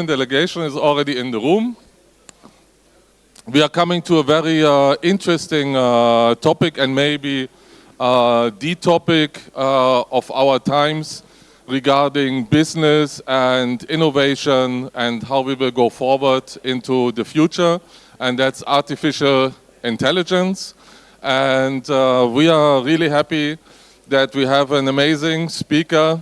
delegation is already in the room. We are coming to a very interesting topic, and maybe the topic of our times regarding business and innovation and how we will go forward into the future, and that's artificial intelligence. And we are really happy that we have an amazing speaker.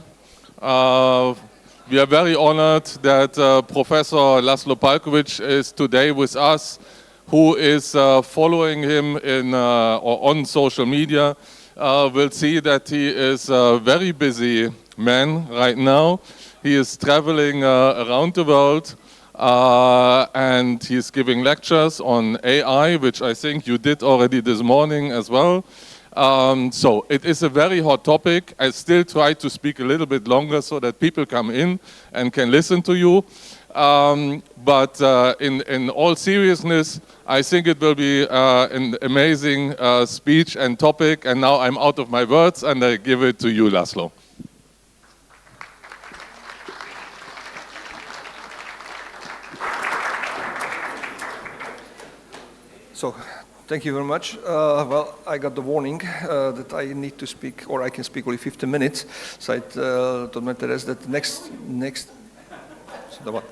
We are very honored that Professor László Palkovics is today with us, who is following him or on social media. Will see that he is a very busy man right now. He is traveling around the world and he's giving lectures on AI, which I think you did already this morning as well. So it is a very hot topic. I still try to speak a little bit longer so that people come in and can listen to you. But in all seriousness, I think it will be an amazing speech and topic. And now I'm out of my words and I give it to you, László. So, thank you very much. Well, I got the warning that I need to speak, or I can speak only 15 minutes. So I told my Therese that next, so what?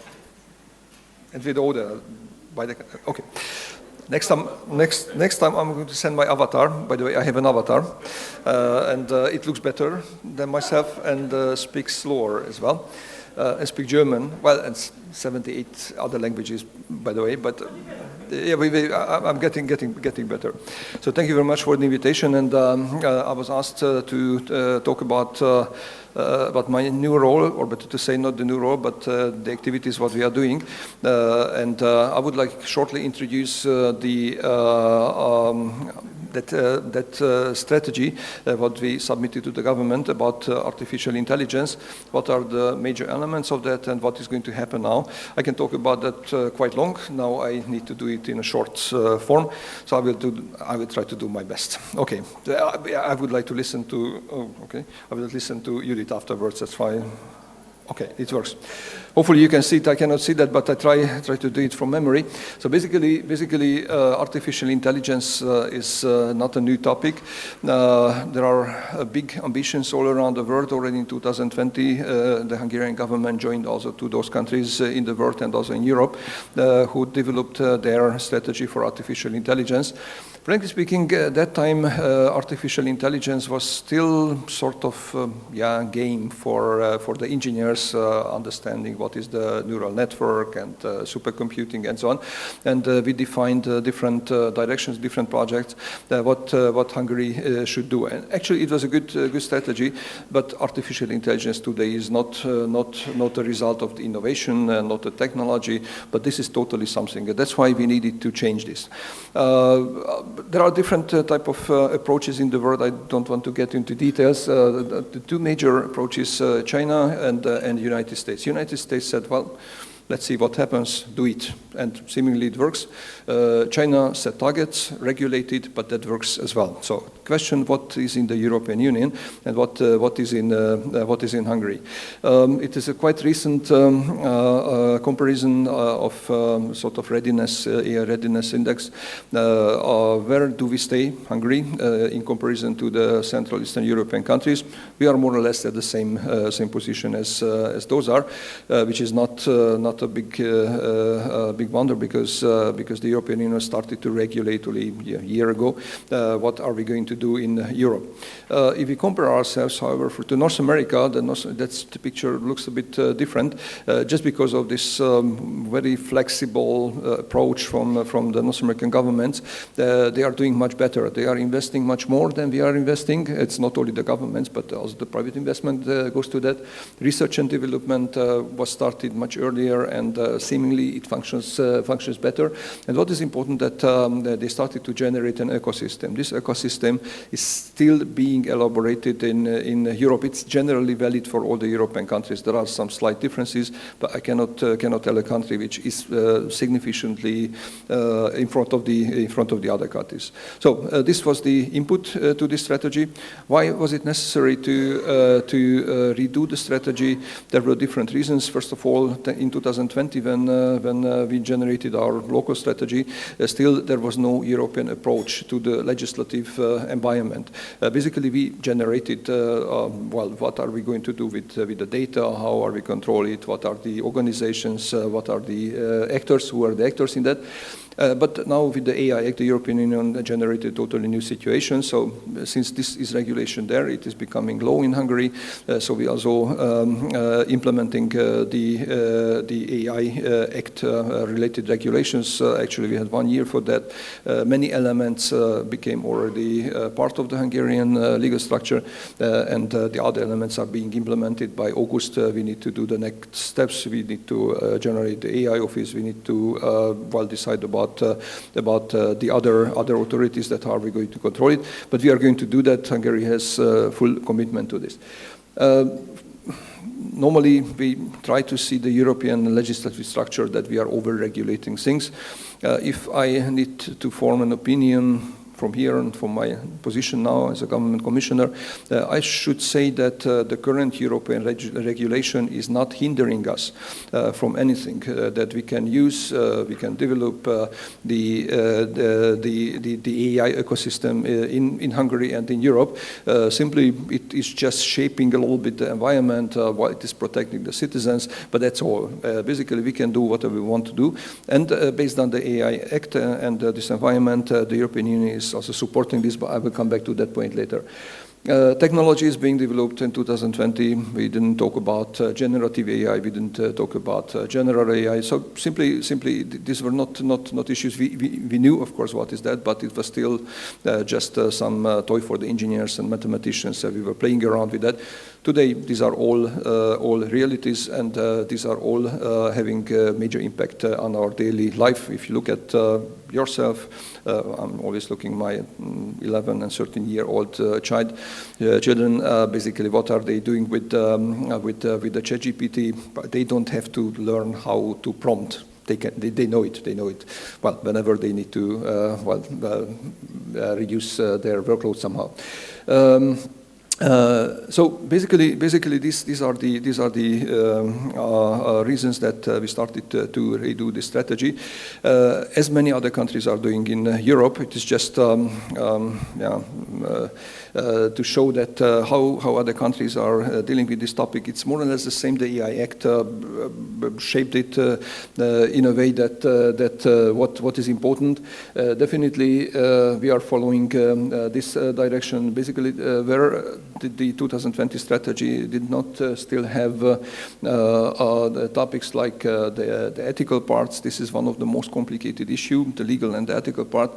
And with order, by the, okay. Next time I'm going to send my avatar. By the way, I have an avatar, and it looks better than myself and speaks slower as well. And speak German, well, and 78 other languages, by the way, but yeah, I'm getting better. So thank you very much for the invitation, and I was asked to talk about my new role, or better to say not the new role, but the activities what we are doing. And I would like shortly introduce that strategy what we submitted to the government about artificial intelligence, what are the major elements of that and what is going to happen now. I can talk about that quite long. Now I need to do it in a short form, so I will try to do my best. Okay, I would like to listen to, I will listen to Judit afterwards, that's fine. Okay, it works. Hopefully you can see it. I cannot see that, but I try to do it from memory. So basically, artificial intelligence is not a new topic. There are big ambitions all around the world. Already in 2020, the Hungarian government joined also to those countries in the world and also in Europe who developed their strategy for artificial intelligence. Frankly speaking, at that time, artificial intelligence was still sort of game for the engineers understanding what is the neural network and supercomputing and so on. And we defined different directions, different projects, what Hungary should do. And actually, it was a good strategy, but artificial intelligence today is not a result of the innovation, not a technology, but this is totally something. That's why we needed to change this. There are different type of approaches in the world. I don't want to get into details. The two major approaches, China and United States. United States said, well, let's see what happens, do it. And seemingly it works. China set targets, regulated, but that works as well. So question what is in the European Union and what is in Hungary. It is a quite recent comparison of sort of readiness, readiness index. Where do we stay, Hungary, in comparison to the Central Eastern European countries? We are more or less at the same position as those are, which is not a big wonder because the European Union started to regulate only a year ago. What are we going to do in Europe? If we compare ourselves, however, to North America, the picture looks a bit different, just because of this very flexible approach from the North American governments. They are doing much better. They are investing much more than we are investing. It's not only the governments, but also the private investment goes to that. Research and development was started much earlier, and seemingly it functions better. And what is important that they started to generate an ecosystem. This ecosystem is still being elaborated in Europe. It's generally valid for all the European countries. There are some slight differences, but I cannot tell a country which is significantly in front of the other countries. So this was the input to this strategy. Why was it necessary to redo the strategy? There were different reasons. First of all, in 2020, 2020 when we generated our local strategy, still there was no European approach to the legislative environment. Basically, we generated, well, what are we going to do with the data? How are we control it? What are the organizations? What are the actors? Who are the actors in that? But now with the AI Act, the European Union generated a totally new situation. So since this is regulation there, it is becoming law in Hungary. So we also implementing the AI Act related regulations. Actually, we had 1 year for that. Many elements became already part of the Hungarian legal structure, and the other elements are being implemented by August. We need to do the next steps. We need to generate the AI office. We need to well decide about the other authorities that are we going to control it. But we are going to do that. Hungary has full commitment to this. Normally, we try to see the European legislative structure that we are over-regulating things. If I need to form an opinion from here and from my position now as a government commissioner, I should say that the current European regulation is not hindering us from anything that we can use. We can develop the AI ecosystem in Hungary and in Europe. Simply, it is just shaping a little bit the environment while it is protecting the citizens, but that's all. Basically, we can do whatever we want to do. And based on the AI Act and this environment, the European Union is also supporting this, but I will come back to that point later. Technology is being developed in 2020. We didn't talk about generative AI. We didn't talk about general AI. So simply, these were not issues. We knew, of course, what is that, but it was still just some toy for the engineers and mathematicians. We were playing around with that. Today, these are all realities, and these are all having a major impact on our daily life. If you look at yourself, I'm always looking my 11 and 13-year-old children. Basically, what are they doing with the ChatGPT? They don't have to learn how to prompt. They know it. They know it. Well, whenever they need to reduce their workload somehow. So basically, these are the reasons that we started to redo this strategy. As many other countries are doing in Europe, it is just to show that how other countries are dealing with this topic. It's more or less the same. The AI Act shaped it in a way that what is important. Definitely, we are following this direction. Basically, where the 2020 strategy did not still have the topics like the ethical parts. This is one of the most complicated issues, the legal and the ethical part.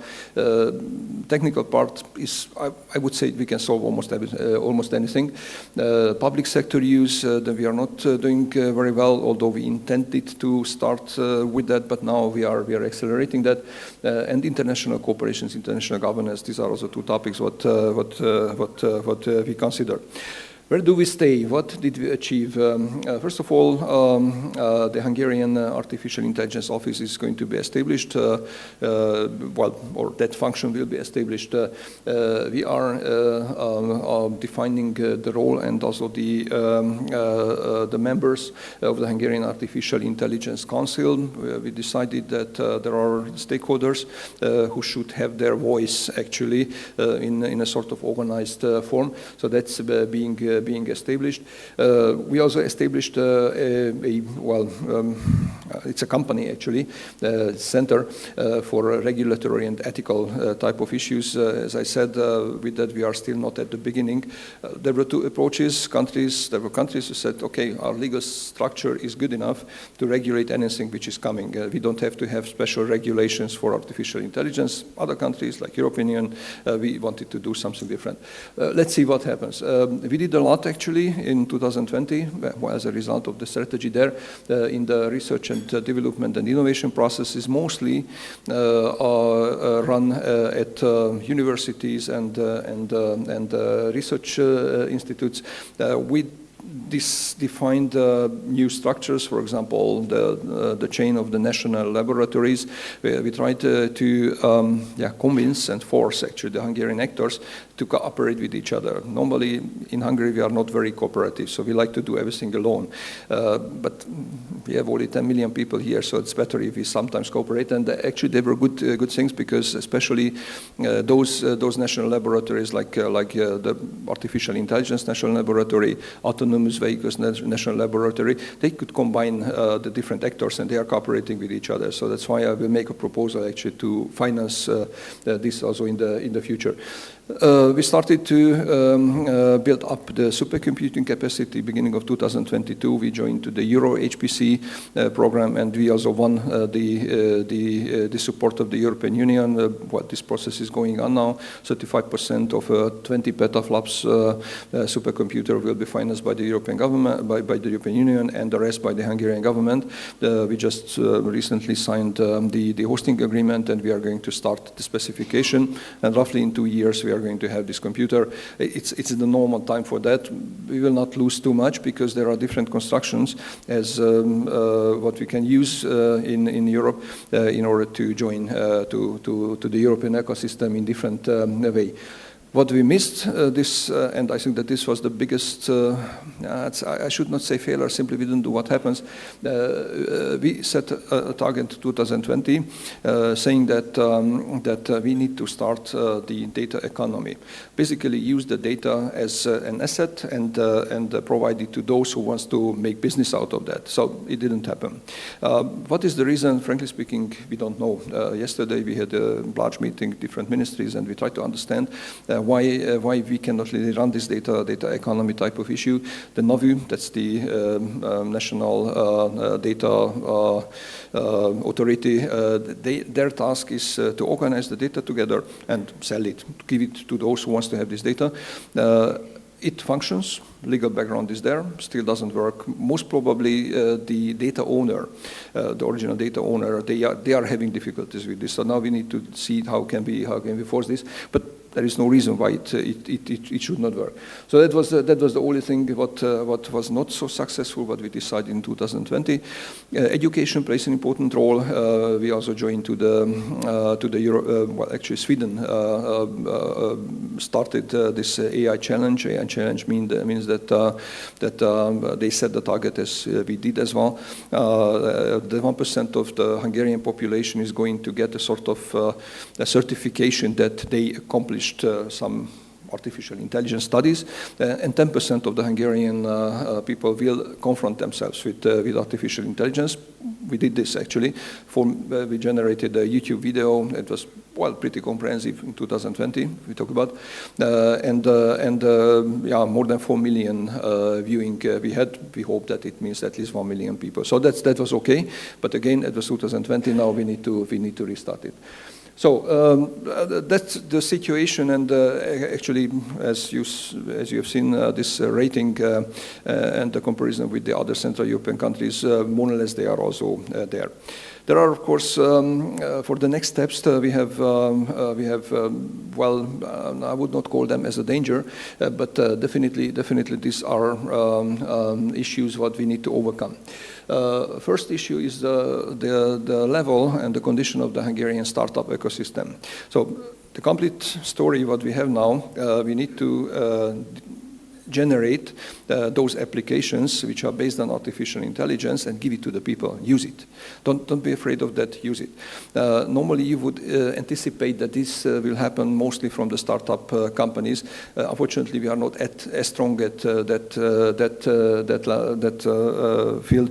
Technical part is, I would say, we can solve almost anything. Public sector use, that we are not doing very well, although we intended to start with that, but now we are accelerating that. And international cooperations, international governance, these are also two topics what we consider. Where do we stay? What did we achieve? First of all, the Hungarian Artificial Intelligence Office is going to be established, or that function will be established. We are defining the role and also the members of the Hungarian Artificial Intelligence Council. We decided that there are stakeholders who should have their voice actually in a sort of organized form. So that's being established. We also established it's a company actually, Center for Regulatory and Ethical type of issues. As I said, with that we are still not at the beginning. There were two approaches. There were countries who said, okay, our legal structure is good enough to regulate anything which is coming. We don't have to have special regulations for artificial intelligence. Other countries like European Union, we wanted to do something different. Let's see what happens. We did a lot actually in 2020 as a result of the strategy there in the research and development and innovation processes, mostly run at universities and research institutes. We this defined new structures, for example, the chain of the national laboratories, where we tried to convince and force actually the Hungarian actors to cooperate with each other. Normally in Hungary we are not very cooperative, so we like to do everything alone. But we have only 10 million people here, so it's better if we sometimes cooperate. And actually they were good things, because especially those national laboratories like the Artificial Intelligence National Laboratory, Autonomous Vehicles National Laboratory, they could combine the different actors, and they are cooperating with each other. So that's why I will make a proposal actually to finance this also in the future. We started to build up the supercomputing capacity beginning of 2022. We joined to the Euro HPC program, and we also won the support of the European Union. What this process is going on now, 35% of a 20 petaflops supercomputer will be financed by the European government, by the European Union, and the rest by the Hungarian government. We just recently signed the hosting agreement, and we are going to start the specification, and roughly in 2 years we are going to have this computer. It's the normal time for that. We will not lose too much, because there are different constructions as what we can use in Europe in order to join to the European ecosystem in different way. What we missed, and I think that this was the biggest, I should not say failure, simply we didn't do what happens. We set a target in 2020 saying that we need to start the data economy. Basically use the data as an asset and provide it to those who wants to make business out of that. So it didn't happen. What is the reason? Frankly speaking, we don't know. Yesterday we had a large meeting, different ministries, and we tried to understand why we cannot really run this data economy type of issue. The NAVU, that's the National Data Authority, their task is to organize the data together and sell it, give it to those who wants to have this data. It functions, legal background is there, still doesn't work. Most probably the data owner, the original data owner, they are having difficulties with this. So now we need to see how can we force this. But there is no reason why it should not work. So that was the only thing what was not so successful, what we decided in 2020. Education plays an important role. We also joined to the Euro. Well, actually Sweden started this AI challenge. AI challenge means that they set the target as we did as well. The 1% of the Hungarian population is going to get a sort of a certification that they accomplished some artificial intelligence studies, and 10% of the Hungarian people will confront themselves with artificial intelligence. We did this actually. We generated a YouTube video. It was pretty comprehensive in 2020. We talked about, more than 4 million viewing we had. We hope that it means at least 1 million people. So that was okay. But again, it was 2020. Now we need to restart it. So that's the situation, and actually, as you have seen, this rating and the comparison with the other Central European countries, more or less they are also there. There are, of course, for the next steps, we have I would not call them as a danger, but definitely these are issues what we need to overcome. First issue is the level and the condition of the Hungarian startup ecosystem. So the complete story what we have now, we need to generate those applications which are based on artificial intelligence and give it to the people. Use it. Don't be afraid of that. Use it. Normally you would anticipate that this will happen mostly from the startup companies. Unfortunately, we are not as strong at that field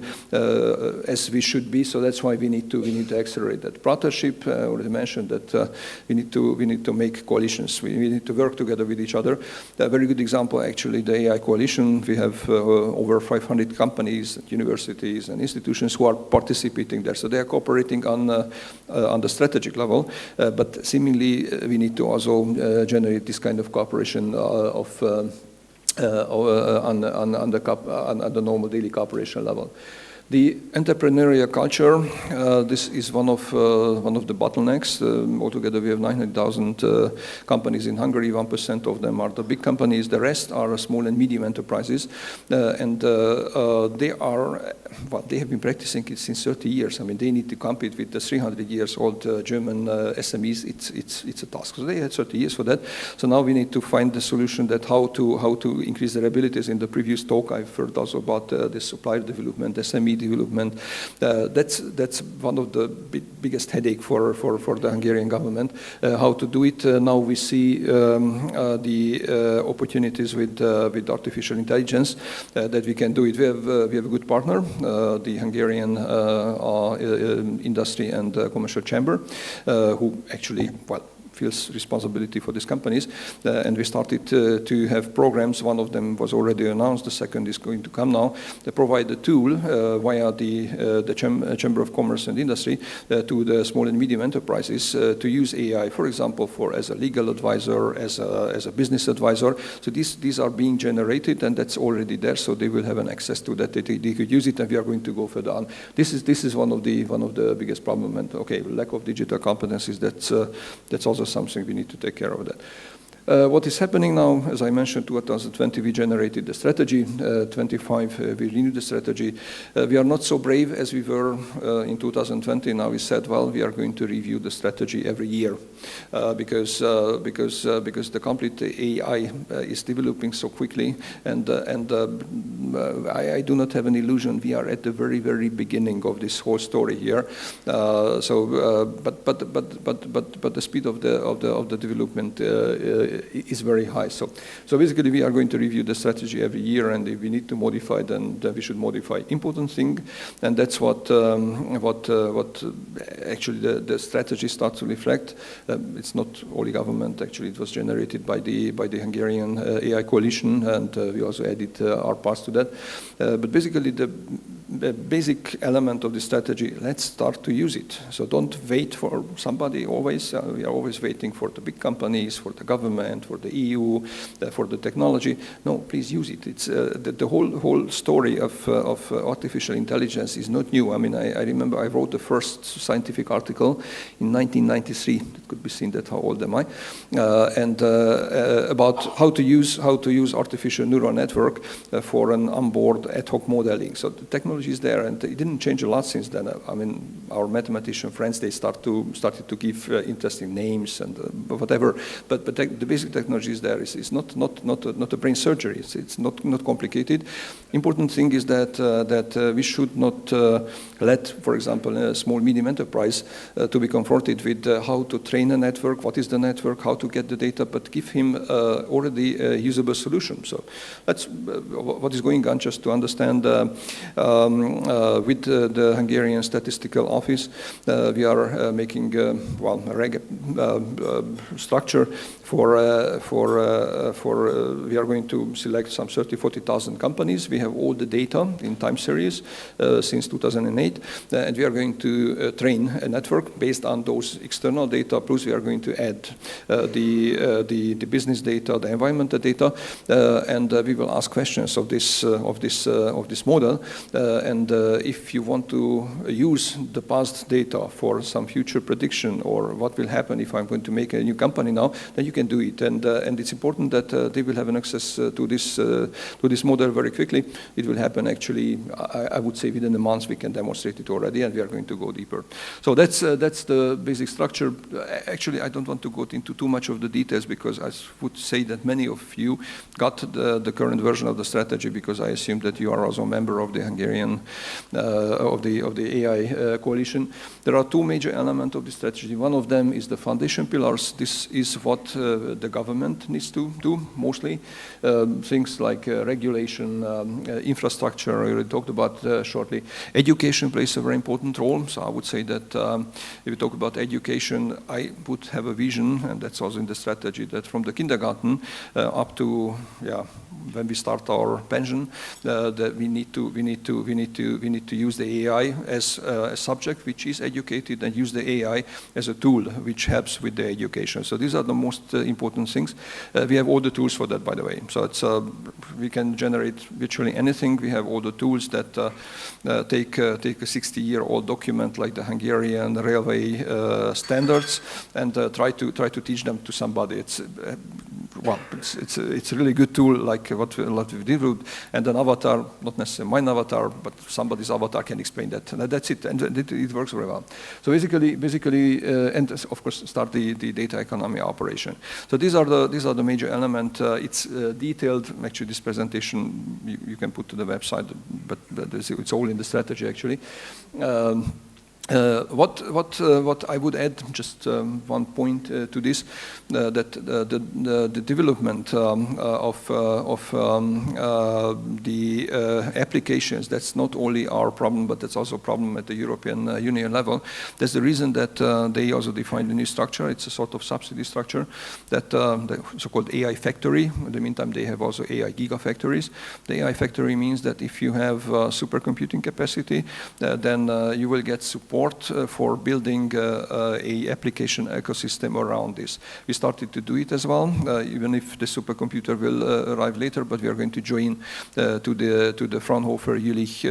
as we should be. So that's why we need to accelerate that. Partnership. I already mentioned that we need to make coalitions. We need to work together with each other. A very good example, actually, the AI coalition. We have over 500 companies, universities, and institutions who are participating there. So they are cooperating on the strategic level, but seemingly we need to also generate this kind of cooperation on the normal daily cooperation level. The entrepreneurial culture, this is one of the bottlenecks. Altogether, we have 900,000 companies in Hungary. 1% of them are the big companies. The rest are small and medium enterprises, and they have been practicing it since 30 years. I mean, they need to compete with the 300 years old German SMEs. It's a task. So they had 30 years for that. So now we need to find the solution that how to increase their abilities. In the previous talk, I've heard also about the supplier development, SME development. That's one of the biggest headache for the Hungarian government. How to do it? Now we see the opportunities with artificial intelligence that we can do it. We have a good partner, the Hungarian Industry and Commercial Chamber, who actually, feels responsibility for these companies, and we started to have programs. One of them was already announced, the second is going to come now. They provide a tool via the Chamber of Commerce and Industry to the small and medium enterprises to use AI, for example, as a legal advisor, as a business advisor. So these are being generated, and that's already there, so they will have an access to that. They could use it, and we are going to go further on. This is one of the biggest problems, and okay, lack of digital competencies, that's also something we need to take care of that. What is happening now, as I mentioned, 2020 we generated the strategy, 25 we renewed the strategy. We are not so brave as we were in 2020. Now we said, well, we are going to review the strategy every year because the complete AI is developing so quickly, and I do not have an illusion. We are at the very, very beginning of this whole story here. But the speed of the development is very high. So basically we are going to review the strategy every year, and if we need to modify, then we should modify. Important thing, and that's what actually the strategy starts to reflect. It's not only government, actually it was generated by the Hungarian AI coalition, and we also added our parts to that. But basically the basic element of the strategy, let's start to use it. So don't wait for somebody always. We are always waiting for the big companies, for the government, for the EU, for the technology. No, please use it. It's the whole story of artificial intelligence is not new. I mean, I remember I wrote the first scientific article in 1993. It could be seen that how old am I, and about how to use artificial neural network for an onboard ad hoc modeling. So the technology is there, and it didn't change a lot since then. I mean, our mathematician friends, they started to give interesting names and whatever. But the basic technology is there. It's not a brain surgery. It's not complicated. Important thing is that we should not let, for example, a small medium enterprise to be confronted with how to train a network, what is the network, how to get the data, but give him already a usable solution. So that's what is going on, just to understand. With the Hungarian Statistical Office, we are making a structure for we are going to select some 30,000-40,000 companies. We have all the data in time series since 2008, and we are going to train a network based on those external data. Plus, we are going to add the business data, the environmental data, and we will ask questions of this model. And if you want to use the past data for some future prediction, or what will happen if I'm going to make a new company now, then you can do it. And it's important that they will have an access to this model very quickly. It will happen actually, I would say within a month we can demonstrate it already, and we are going to go deeper. So that's the basic structure. Actually, I don't want to go into too much of the details, because I would say that many of you got the current version of the strategy, because I assume that you are also a member of the Hungarian of the AI coalition. There are two major elements of the strategy. One of them is the foundation pillars. This is what the government needs to do mostly. Things like regulation, infrastructure, we already talked about shortly. Education plays a very important role. So I would say that if we talk about education, I would have a vision, and that's also in the strategy, that from the kindergarten up to when we start our pension, that we need to use the AI as a subject which is educated, and use the AI as a tool which helps with the education. So these are the most important things. We have all the tools for that, by the way. So it's we can generate virtually anything. We have all the tools that take a 60-year-old document like the Hungarian railway standards and try to teach them to somebody. It's a really good tool, like what we did, and an avatar, not necessarily mine avatar, but somebody's avatar can explain that. And that's it, and it works very well. So basically, and of course, start the data economy operation. So these are the major elements. It's detailed. Actually, this presentation you can put to the website, but it's all in the strategy actually. What I would add, just one point to this, that the development of the applications, that's not only our problem, but that's also a problem at the European Union level. That's the reason that they also defined a new structure. It's a sort of subsidy structure, that the so-called AI factory. In the meantime, they have also AI gigafactories. The AI factory means that if you have supercomputing capacity, then you will get support for building a application ecosystem around this. We started to do it as well, even if the supercomputer will arrive later, but we are going to join to the Fraunhofer-Jülich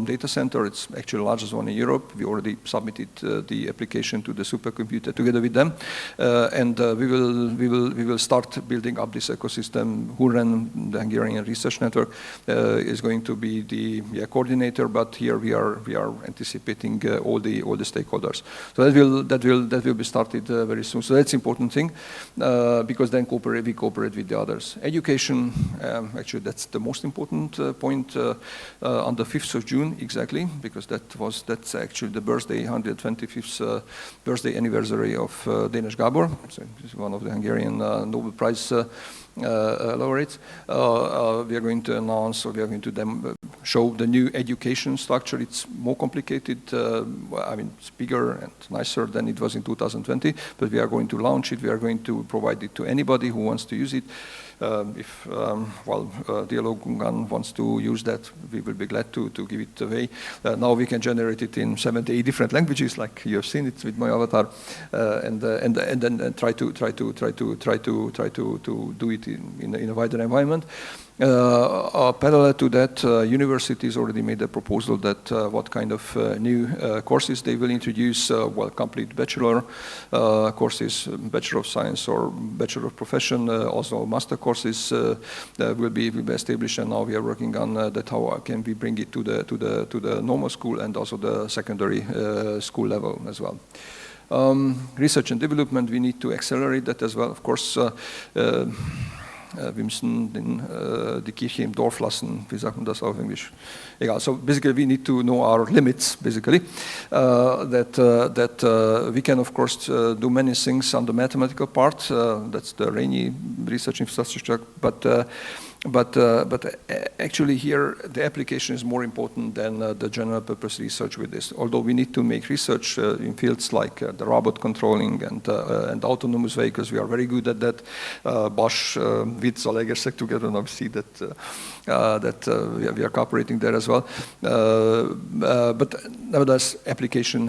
data center. It's actually the largest one in Europe. We already submitted the application to the supercomputer together with them, and we will start building up this ecosystem. HUREN, the Hungarian Research Network, is going to be the coordinator, but here we are anticipating all the stakeholders. So that will be started very soon. So that's important thing, because then we cooperate with the others. Education, actually that's the most important point. On the 5th of June, exactly, because that's actually the 125th birthday anniversary of Dénes Gábor. So he's one of the Hungarian Nobel Prize laureates. We are going to announce, or we are going to show the new education structure. It's more complicated. I mean, it's bigger and nicer than it was in 2020, but we are going to launch it. We are going to provide it to anybody who wants to use it. If DialogUngarn wants to use that, we will be glad to give it away. Now we can generate it in 78 different languages, like you have seen it with my avatar, and then try to do it in a wider environment. Parallel to that, universities already made a proposal that what kind of new courses they will introduce. Complete bachelor courses, Bachelor of Science or Bachelor of Profession, also master courses will be established, and now we are working on that. How can we bring it to the normal school and also the secondary school level as well. Research and development, we need to accelerate that as well. Of course, wir müssen die Kirche im Dorf lassen. Wie sagt man das auf Englisch? Egal. So basically, we need to know our limits. Basically, that we can of course do many things on the mathematical part. That's the rainy research infrastructure, but actually here the application is more important than the general purpose research with this. Although we need to make research in fields like the robot controlling and autonomous vehicles, we are very good at that. Bosch with Zalaegerszeg together, now we see that we are cooperating there as well. But nevertheless, application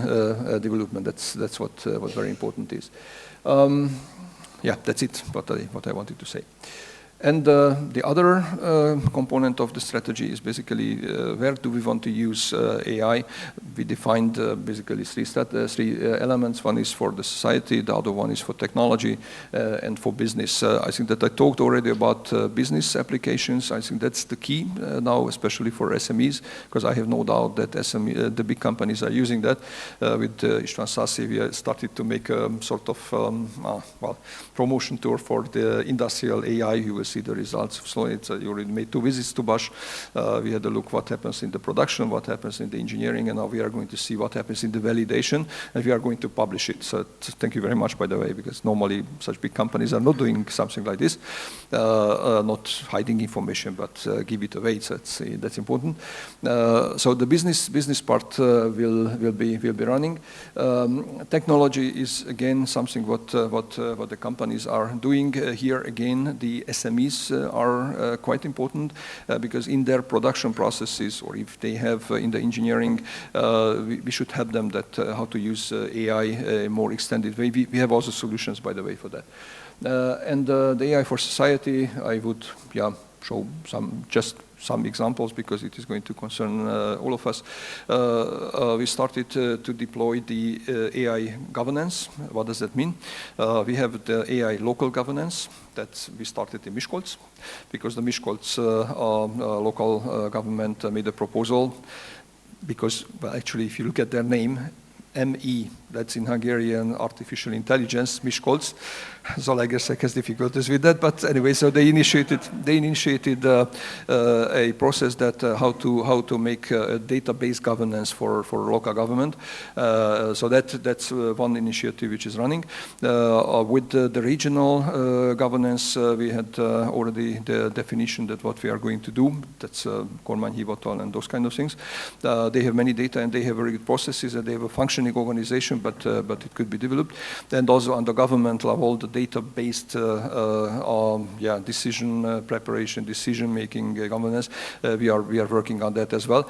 development, that's what very important is. Yeah, that's it. What I wanted to say. And the other component of the strategy is basically where do we want to use AI. We defined basically three elements. One is for the society, the other one is for technology, and for business. I think that I talked already about business applications. I think that's the key now, especially for SMEs, because I have no doubt that the big companies are using that. With István Sassi, we started to make a sort of promotion tour for the industrial AI. You will see the results. So you already made 2 visits to Bosch. We had a look what happens in the production, what happens in the engineering, and now we are going to see what happens in the validation, and we are going to publish it. So thank you very much, by the way, because normally such big companies are not doing something like this, not hiding information, but give it away. So that's important. So the business part will be running. Technology is again something what the companies are doing. Here again, the SMEs SMEs are quite important because in their production processes, or if they have in the engineering, we should help them that how to use AI more extended way. We have also solutions, by the way, for that. And the AI for society, I would show just some examples because it is going to concern all of us. We started to deploy the AI governance. What does that mean? We have the AI local governance that we started in Miskolc because the Miskolc local government made a proposal because, well, actually, if you look at their name, ME, that's in Hungarian, artificial intelligence, Miskolc. Zalaegerszeg has difficulties with that, but anyway, so they initiated a process that how to make a database governance for local government. So that's one initiative which is running. With the regional governance, we had already the definition that what we are going to do. That's kormányhivatal and those kind of things. They have many data and they have very good processes and they have a functioning organization, but it could be developed. And also on the government level, the data-based decision preparation, decision-making governance, we are working on that as well.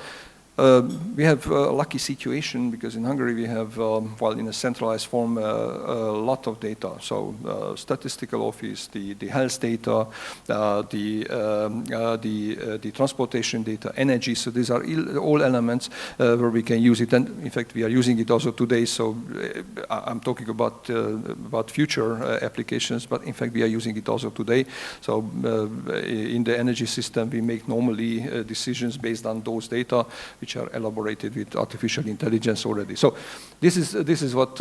We have a lucky situation because in Hungary we have, well, in a centralized form, a lot of data. So statistical office, the health data, the transportation data, energy. So these are all elements where we can use it. And in fact, we are using it also today. So I'm talking about future applications, but in fact, we are using it also today. So in the energy system, we make normally decisions based on those data, which are elaborated with artificial intelligence already. So this is what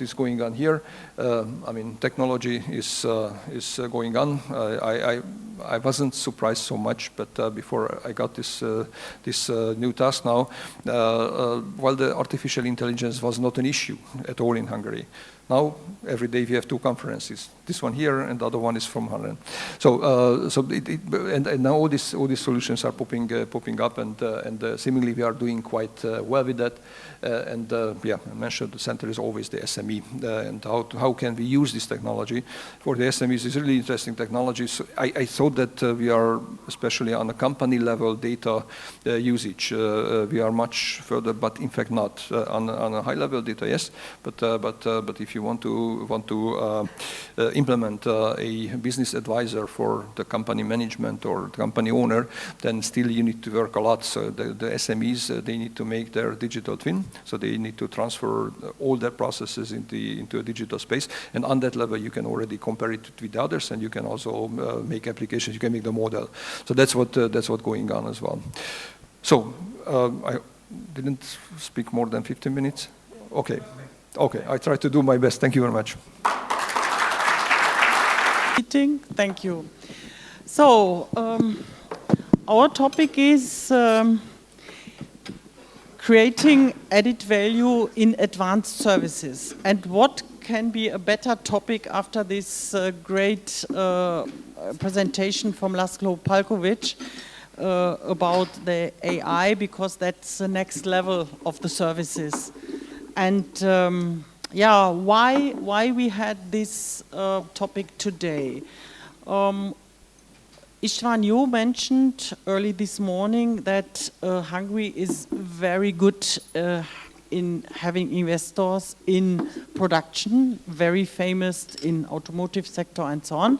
is going on here. I mean, technology is going on. I wasn't surprised so much, but before I got this new task now, well, the artificial intelligence was not an issue at all in Hungary. Now, every day we have two conferences. This one here and the other one is from Holland. So, and now all these solutions are popping up, and seemingly we are doing quite well with that. Yeah, I mentioned the center is always the SME, and how can we use this technology for the SMEs is really interesting technology. So I thought that we are, especially on a company level data usage, we are much further, but in fact not on a high level data. Yes, but if you want to implement a business advisor for the company management or the company owner, then still you need to work a lot. So the SMEs, they need to make their digital twin. So they need to transfer all their processes into a digital space. And on that level, you can already compare it with others, and you can also make applications. You can make the model. So that's what's going on as well. So I didn't speak more than 15 minutes. Okay. Okay, I try to do my best. Thank you very much. Thank you. So, our topic is creating added value in advanced services. And what can be a better topic after this great presentation from László Palkovics about the AI, because that's the next level of the services. And yeah, why we had this topic today? István, you mentioned early this morning that Hungary is very good in having investors in production, very famous in automotive sector and so on.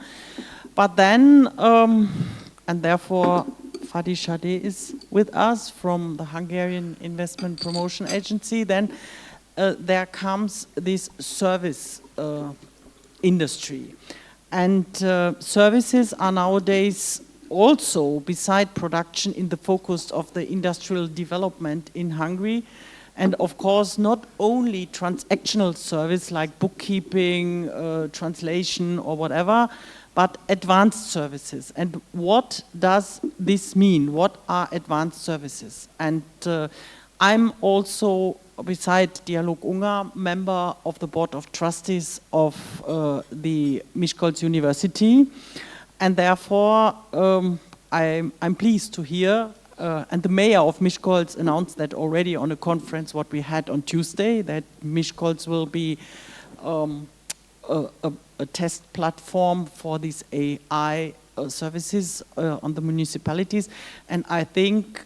But then, and therefore, Fadi Shadeh is with us from the Hungarian Investment Promotion Agency. Then there comes this service industry. And services are nowadays also, beside production, in the focus of the industrial development in Hungary. And of course, not only transactional service like bookkeeping, translation or whatever, but advanced services. And what does this mean? What are advanced services? And I'm also, beside DialogUngarn, member of the Board of Trustees of the Miskolc University. And therefore, I'm pleased to hear, and the mayor of Miskolc announced that already on a conference what we had on Tuesday, that Miskolc will be a test platform for this AI services on the municipalities. And I think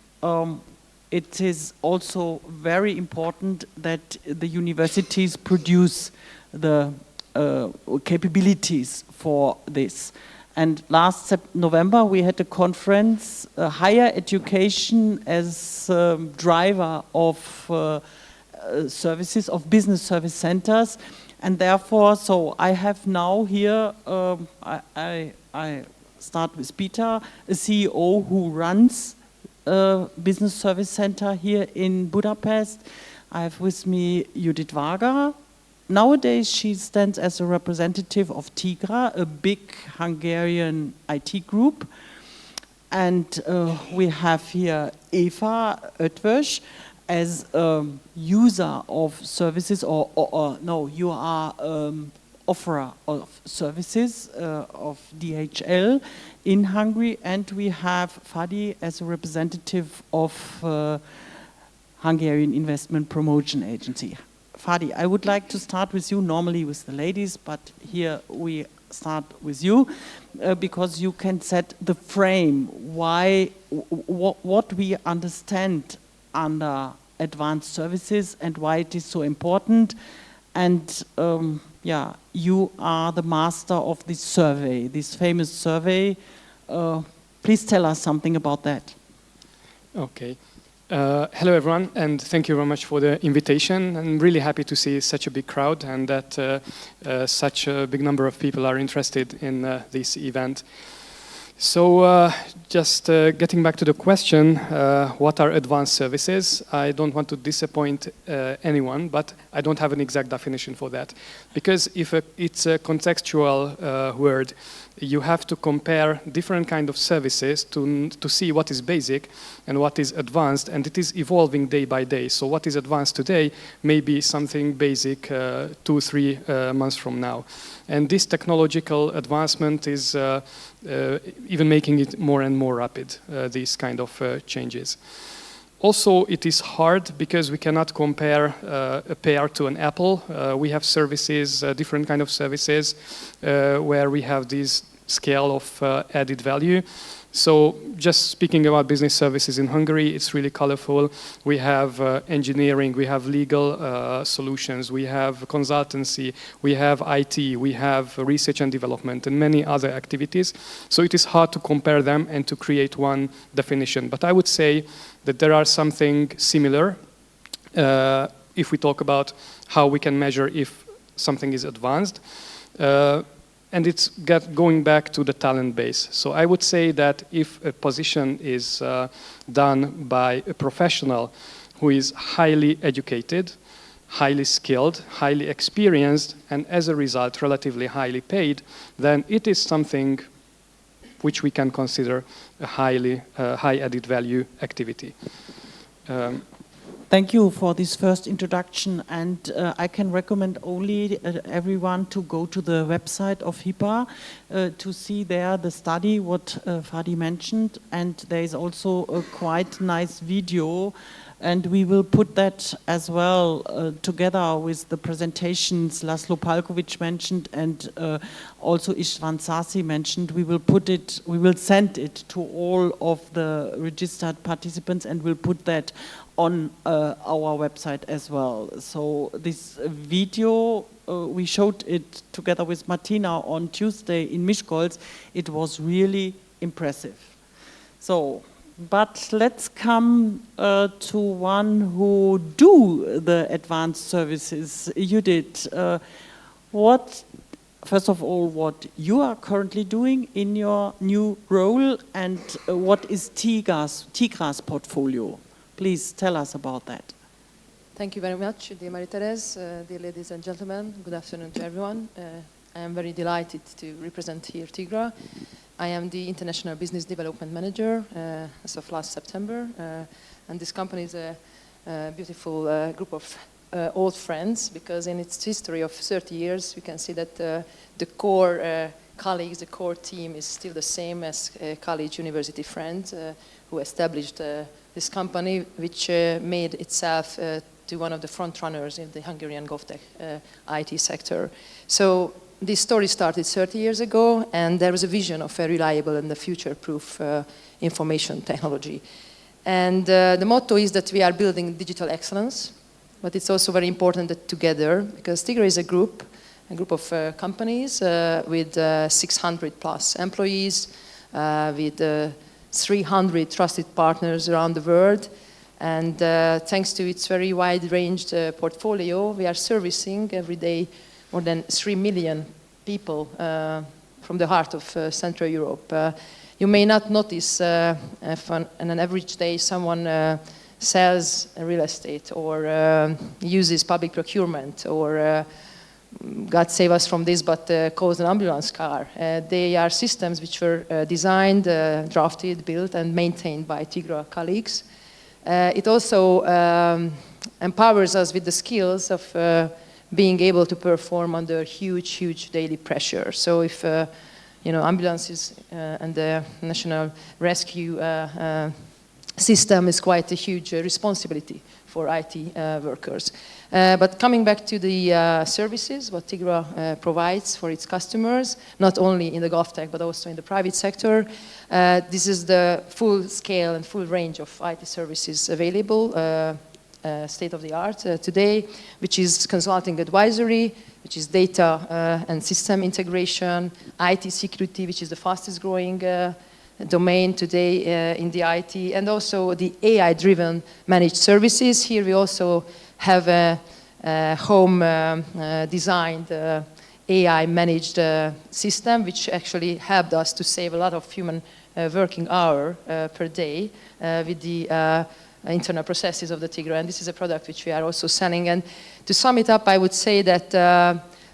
it is also very important that the universities produce the capabilities for this. And last November we had a conference, higher education as driver of services, of business service centers. And therefore, so I have now here, I start with Péter, a CEO who runs a business service center here in Budapest. I have with me Judit Varga. Nowadays, she stands as a representative of Tigra, a big Hungarian IT group. And we have here Eva Eötvös as a user of services, or no, you are offerer of services of DHL in Hungary. And we have Fadi as a representative of Hungarian Investment Promotion Agency. Fadi, I would like to start with you, normally with the ladies, but here we start with you because you can set the frame, what we understand under advanced services and why it is so important. And yeah, you are the master of this survey, this famous survey. Please tell us something about that. Okay. Hello everyone, and thank you very much for the invitation. I'm really happy to see such a big crowd and that such a big number of people are interested in this event. So just getting back to the question, what are advanced services? I don't want to disappoint anyone, but I don't have an exact definition for that. Because if it's a contextual word, you have to compare different kind of services to see what is basic and what is advanced, and it is evolving day by day. So what is advanced today may be something basic 2-3 months from now. And this technological advancement is even making it more and more rapid, these kind of changes. Also, it is hard because we cannot compare a pear to an apple. We have services, different kind of services, where we have this scale of added value. So just speaking about business services in Hungary, it's really colorful. We have engineering, we have legal solutions, we have consultancy, we have IT, we have research and development, and many other activities. So it is hard to compare them and to create one definition. But I would say that there are something similar if we talk about how we can measure if something is advanced. And it's going back to the talent base. So I would say that if a position is done by a professional who is highly educated, highly skilled, highly experienced, and as a result relatively highly paid, then it is something which we can consider a high added value activity. Thank you for this first introduction, and I can recommend only everyone to go to the website of HIPAA to see there the study, what Fadi mentioned, and there is also a quite nice video, and we will put that as well together with the presentations László Palkovics mentioned and also István Szászi mentioned. We will send it to all of the registered participants, and we'll put that on our website as well. So this video, we showed it together with Martina on Tuesday in Miskolc. It was really impressive. So, but let's come to one who do the advanced services. Judit, first of all, what you are currently doing in your new role, and what is Tigra's portfolio? Please tell us about that. Thank you very much, dear Marie-Thérèse, dear ladies and gentlemen. Good afternoon to everyone. I am very delighted to represent here Tigra. I am the International Business Development Manager as of last September. And this company is a beautiful group of old friends, because in its history of 30 years, we can see that the core colleagues, the core team is still the same as college university friends who established this company, which made itself to one of the front runners in the Hungarian GovTech IT sector. So This story started 30 years ago, and there was a vision of a reliable and a future-proof information technology. And the motto is that we are building digital excellence, but it's also very important that together, because Tigra is a group of companies with 600 plus employees, with 300 trusted partners around the world. And thanks to its very wide-ranged portfolio, we are servicing every day more than 3 million people from the heart of Central Europe. You may not notice if on an average day someone sells real estate or uses public procurement or God save us from this, but calls an ambulance car. They are systems which were designed, drafted, built, and maintained by Tigra colleagues. It also empowers us with the skills of being able to perform under huge daily pressure. So if ambulances and the national rescue system is quite a huge responsibility for IT workers. But coming back to the services, what Tigra provides for its customers, not only in the GovTech but also in the private sector, this is the full scale and full range of IT services available, state of the art today, which is consulting advisory, which is data and system integration, IT security, which is the fastest growing domain today in the IT, and also the AI-driven managed services. Here we also have a home designed AI-managed system, which actually helped us to save a lot of human working hour per day with the internal processes of the Tigra. And this is a product which we are also selling. And to sum it up, I would say that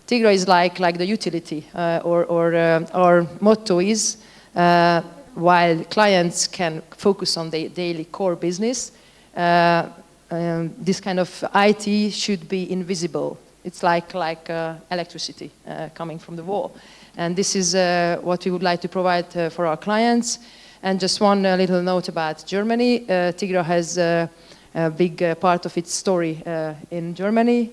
Tigra is like the utility, or our motto is, while clients can focus on their daily core business, this kind of IT should be invisible. It's like electricity coming from the wall. And this is what we would like to provide for our clients. And just one little note about Germany. Tigra has a big part of its story in Germany.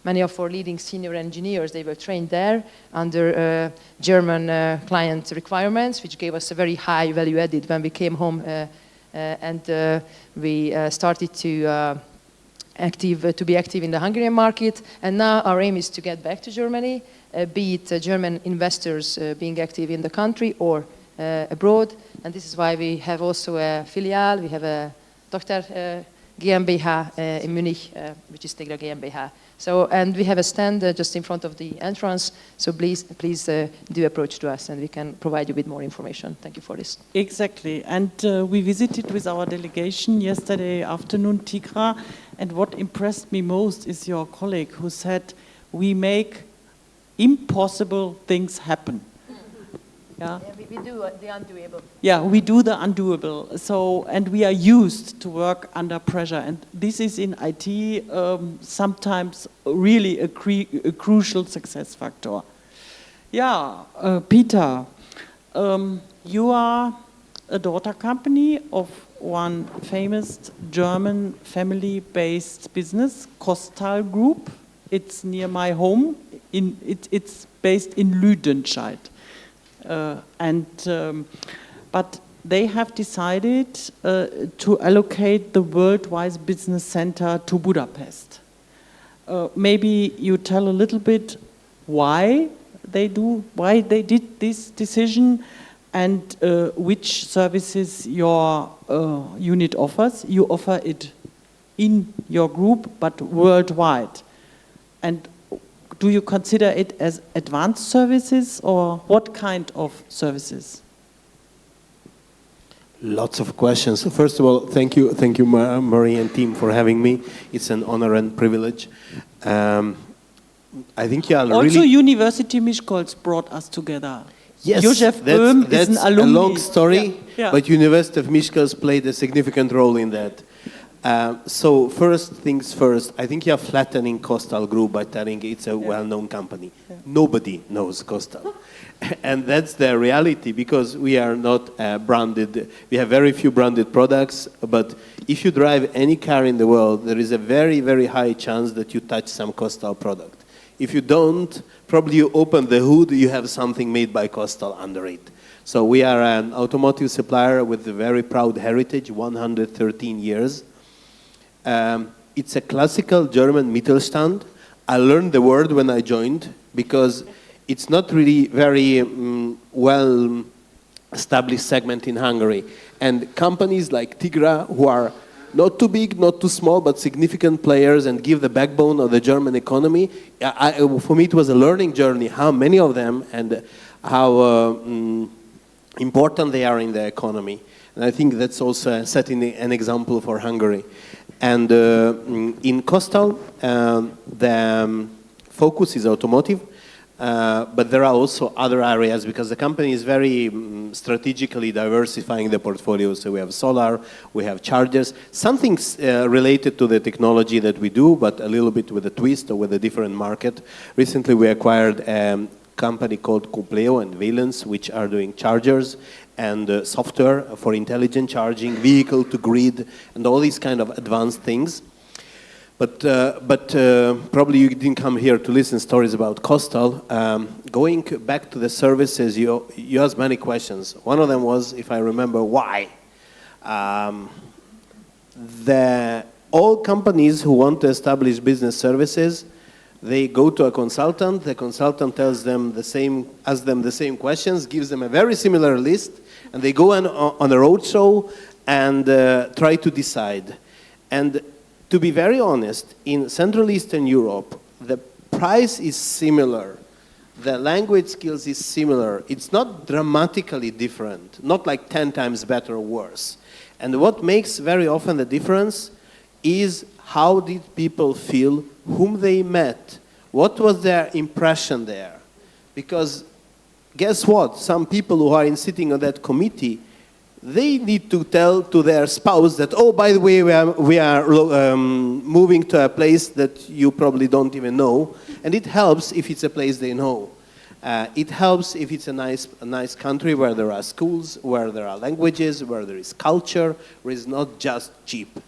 Many of our leading senior engineers, they were trained there under German client requirements, which gave us a very high value added when we came home and we started to be active in the Hungarian market. And now our aim is to get back to Germany, be it German investors being active in the country or abroad. And this is why we have also a filial. We have a Tochter GmbH in Munich, which is Tigra GmbH. So, and we have a stand just in front of the entrance. So please do approach to us, and we can provide you with more information. Thank you for this. Exactly. And we visited with our delegation yesterday afternoon Tigra. And what impressed me most is your colleague who said, we make impossible things happen. Yeah. We do the undoable. Yeah, we do the undoable. So, and we are used to work under pressure. And this is in IT sometimes really a crucial success factor. Yeah, Peter, you are a daughter company of one famous German family-based business, KOSTAL Group. It's near my home. It's based in Lüdenscheid. But they have decided to allocate the Worldwide Business Center to Budapest. Maybe you tell a little bit why they did this decision and which services your unit offers. You offer it in your group, but worldwide. And do you consider it as advanced services or what kind of services? Lots of questions. First of all, thank you, Marie and team, for having me. It's an honor and privilege. I think also University Miskolc brought us together. Yes, Josef Böhm that's is an alumni. A long story, yeah. But University of Miskolc played a significant role in that. So first things first, I think you're flattening KOSTAL Group by telling it's a well-known company. Yeah. Nobody knows KOSTAL. And that's the reality, because we are not branded. We have very few branded products, but if you drive any car in the world, there is a very, very high chance that you touch some KOSTAL product. If you don't, probably you open the hood, you have something made by KOSTAL under it. So we are an automotive supplier with a very proud heritage, 113 years. It's a classical German Mittelstand. I learned the word when I joined because it's not really very well established segment in Hungary. And companies like Tigra, who are not too big, not too small, but significant players and give the backbone of the German economy, for me it was a learning journey, how many of them and how important they are in the economy. And I think that's also setting an example for Hungary. And in KOSTAL, the focus is automotive, but there are also other areas because the company is very strategically diversifying the portfolio. So we have solar, we have chargers, something related to the technology that we do, but a little bit with a twist or with a different market. Recently we acquired a company called Compleo and Valence, which are doing chargers and software for intelligent charging, vehicle to grid, and all these kind of advanced things. But probably you didn't come here to listen stories about KOSTAL. Going back to the services, you asked many questions. One of them was, if I remember, why? All companies who want to establish business services, they go to a consultant. The consultant tells them asks them the same questions, gives them a very similar list, and they go on a roadshow and try to decide. And to be very honest, in Central Eastern Europe, the price is similar. The language skills is similar. It's not dramatically different, not like 10 times better or worse. And what makes very often the difference is how did people feel, whom they met, what was their impression there. Because guess what? Some people who are sitting on that committee, they need to tell to their spouse that, oh, by the way, we are moving to a place that you probably don't even know. And it helps if it's a place they know. It helps if it's a nice country where there are schools, where there are languages, where there is culture, where it's not just cheap.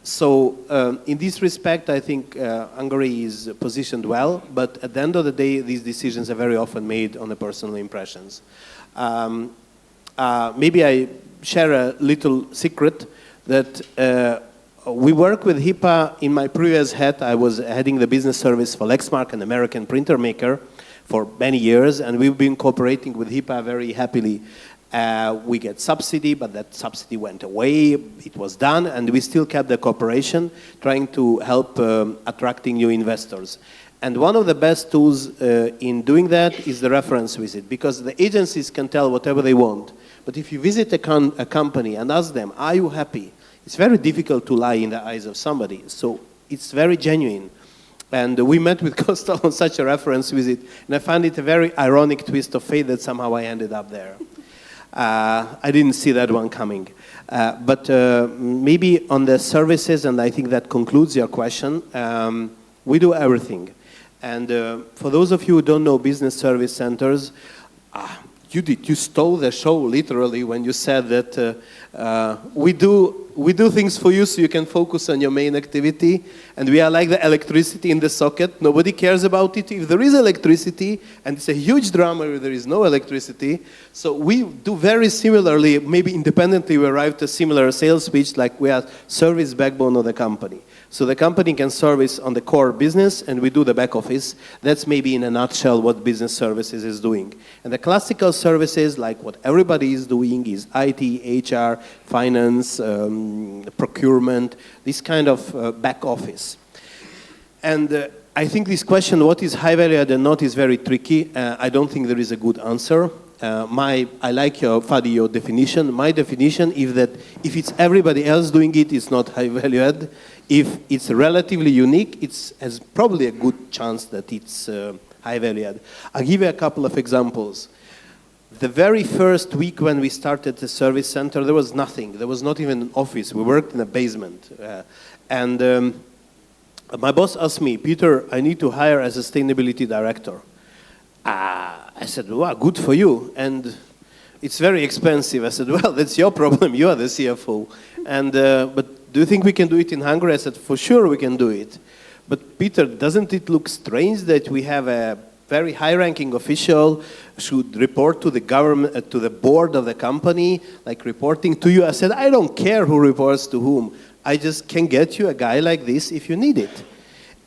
So in this respect, I think Hungary is positioned well. But at the end of the day, these decisions are very often made on the personal impressions. Maybe I share a little secret that we work with HIPAA. In my previous head, I was heading the business service for Lexmark, an American printer maker, for many years, and we've been cooperating with HIPAA very happily. We get subsidy, but that subsidy went away. It was done, and we still kept the cooperation, trying to help attracting new investors. And one of the best tools in doing that is the reference visit, because the agencies can tell whatever they want. But if you visit a company and ask them, are you happy? It's very difficult to lie in the eyes of somebody. So it's very genuine. And we met with KOSTAL on such a reference visit, and I found it a very ironic twist of fate that somehow I ended up there. I didn't see that one coming. But maybe on the services, and I think that concludes your question, we do everything. And for those of you who don't know business service centers, you stole the show literally when you said that we do things for you so you can focus on your main activity, and we are like the electricity in the socket. Nobody cares about it if there is electricity, and it's a huge drama if there is no electricity. So we do very similarly, maybe independently we arrived at a similar sales pitch, like we are service backbone of the company. So the company can service on the core business, and we do the back office. That's maybe in a nutshell what business services is doing. And the classical services, like what everybody is doing, is IT, HR, finance, procurement, this kind of back office. And I think this question, what is high value added and not, is very tricky. I don't think there is a good answer. I like Fadi, your definition. My definition is that if it's everybody else doing it, it's not high value add. If it's relatively unique, it has probably a good chance that it's high value add. I'll give you a couple of examples. The very first week when we started the service center, there was nothing. There was not even an office. We worked in a basement. My boss asked me, Peter, I need to hire a sustainability director. I said, wow, good for you. And it's very expensive. I said, well, that's your problem. You are the CFO. And, but do you think we can do it in Hungary? I said, for sure we can do it. But Peter, doesn't it look strange that we have a very high-ranking official should report to the government, to the board of the company, like reporting to you? I said, I don't care who reports to whom. I just can get you a guy like this if you need it.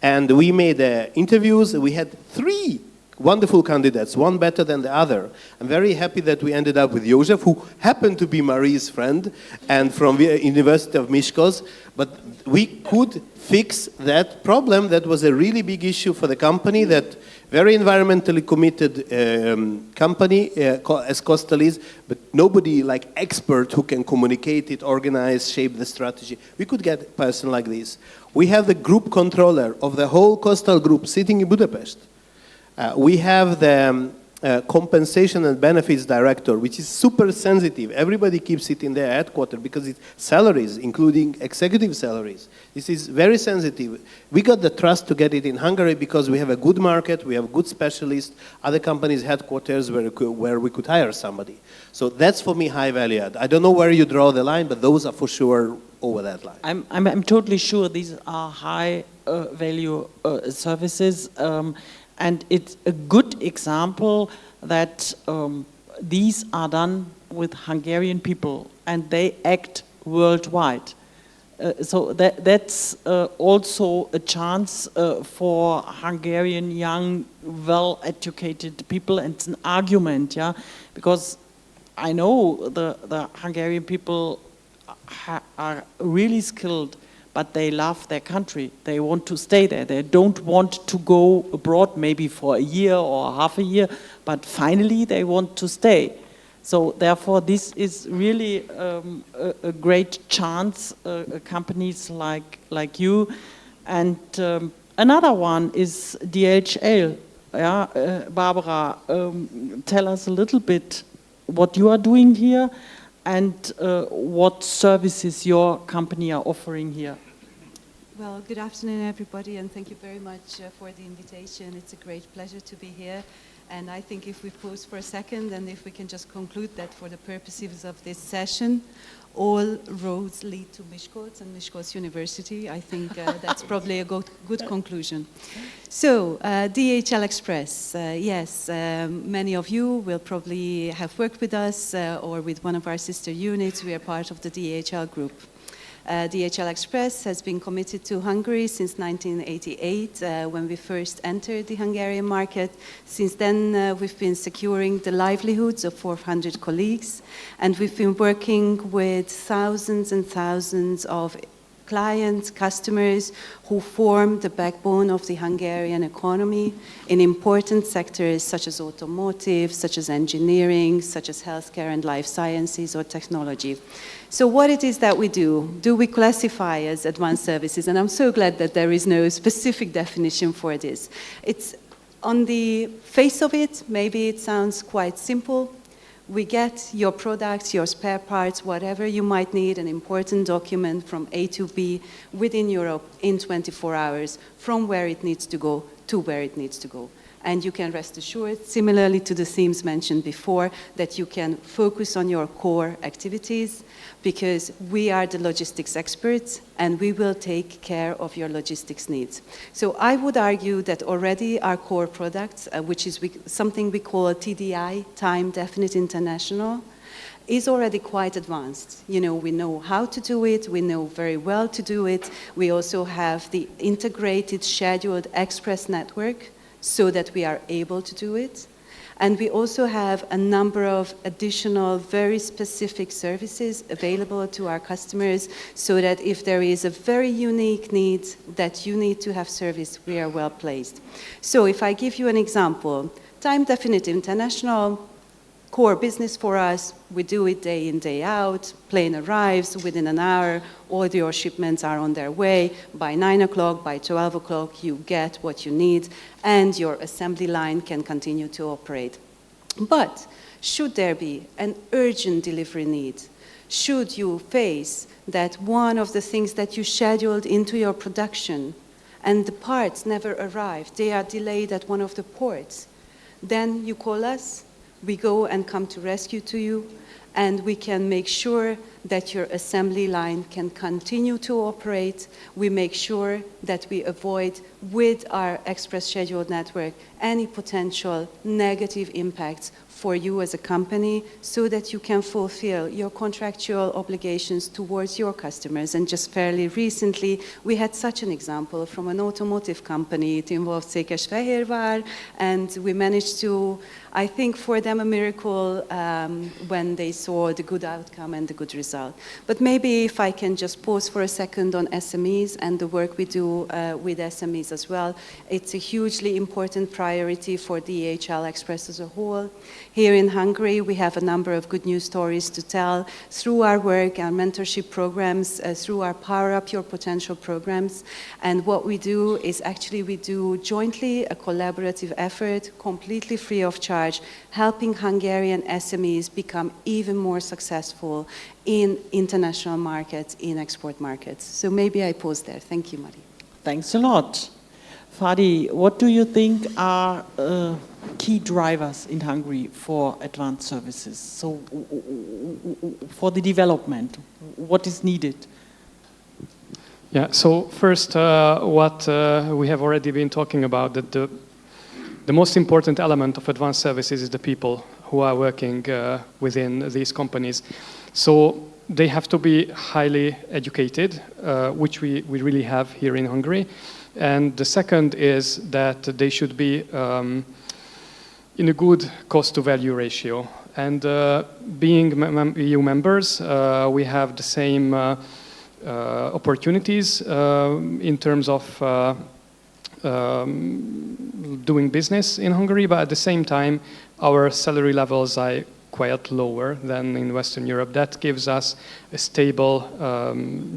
And we made interviews. We had 3 wonderful candidates, one better than the other. I'm very happy that we ended up with Josef, who happened to be Marie's friend and from the University of Miskolc. But we could fix that problem. That was a really big issue for the company, that very environmentally committed company as KOSTAL is, but nobody like expert who can communicate it, organize, shape the strategy. We could get a person like this. We have the group controller of the whole KOSTAL group sitting in Budapest. We have the compensation and benefits director, which is super sensitive. Everybody keeps it in their headquarters because it's salaries, including executive salaries. This is very sensitive. We got the trust to get it in Hungary because we have a good market, we have good specialists, other companies' headquarters where we could hire somebody. So that's for me high value add. I don't know where you draw the line, but those are for sure over that line. I'm totally sure these are high value services. And it's a good example that these are done with Hungarian people and they act worldwide. So that's also a chance for Hungarian young, well-educated people, and it's an argument, yeah, because I know the Hungarian people are really skilled, but they love their country. They want to stay there. They don't want to go abroad maybe for a year or half a year, but finally they want to stay. So therefore this is really a great chance, companies like you. And another one is DHL. Yeah, Barbara, tell us a little bit what you are doing here and what services your company are offering here. Well, good afternoon, everybody, and thank you very much for the invitation. It's a great pleasure to be here. And I think if we pause for a second, and if we can just conclude that for the purposes of this session, all roads lead to Miskolc and Miskolc University. I think that's probably a good conclusion. So, DHL Express. Yes, many of you will probably have worked with us or with one of our sister units. We are part of the DHL group. DHL Express has been committed to Hungary since 1988 when we first entered the Hungarian market. Since then, we've been securing the livelihoods of 400 colleagues, and we've been working with thousands and thousands of clients, customers who form the backbone of the Hungarian economy in important sectors such as automotive, such as engineering, such as healthcare and life sciences or technology. So what it is that we do we classify as advanced services? And I'm so glad that there is no specific definition for this. It's on the face of it, maybe it sounds quite simple. We get your products, your spare parts, whatever you might need, an important document from A to B within Europe in 24 hours from where it needs to go to where it needs to go. And you can rest assured, similarly to the themes mentioned before, that you can focus on your core activities because we are the logistics experts and we will take care of your logistics needs. So I would argue that already our core products, which is something we call TDI, Time Definite International, is already quite advanced. You know, we know how to do it, we know very well to do it. We also have the integrated scheduled express network so that we are able to do it. And we also have a number of additional very specific services available to our customers so that if there is a very unique need that you need to have service, we are well placed. So if I give you an example, Time Definite International, core business for us, we do it day in, day out, plane arrives within an hour, all your shipments are on their way, by 9 o'clock, by 12 o'clock you get what you need and your assembly line can continue to operate. But should there be an urgent delivery need, should you face that one of the things that you scheduled into your production and the parts never arrive, they are delayed at one of the ports, then you call us, we go and come to rescue to you, and we can make sure that your assembly line can continue to operate. We make sure that we avoid, with our express scheduled network, any potential negative impacts for you as a company, so that you can fulfill your contractual obligations towards your customers. And just fairly recently, we had such an example from an automotive company. It involved Székesfehérvár, and we managed to, I think, for them a miracle when they saw the good outcome and the good result. But maybe if I can just pause for a second on SMEs and the work we do with SMEs as well. It's a hugely important priority for DHL Express as a whole. Here in Hungary, we have a number of good news stories to tell through our work, our mentorship programs, through our Power Up Your Potential programs. And what we do is actually we do jointly a collaborative effort, completely free of charge, helping Hungarian SMEs become even more successful in international markets, in export markets. So maybe I pause there. Thank you, Mari. Thanks a lot. Fadi, what do you think are key drivers in Hungary for advanced services? So for the development, what is needed? Yeah, so first, what we have already been talking about, that the most important element of advanced services is the people who are working within these companies. So they have to be highly educated, which we really have here in Hungary. And the second is that they should be in a good cost-to-value ratio. And being EU members, we have the same opportunities in terms of doing business in Hungary, but at the same time, our salary levels are quite lower than in Western Europe. That gives us a stable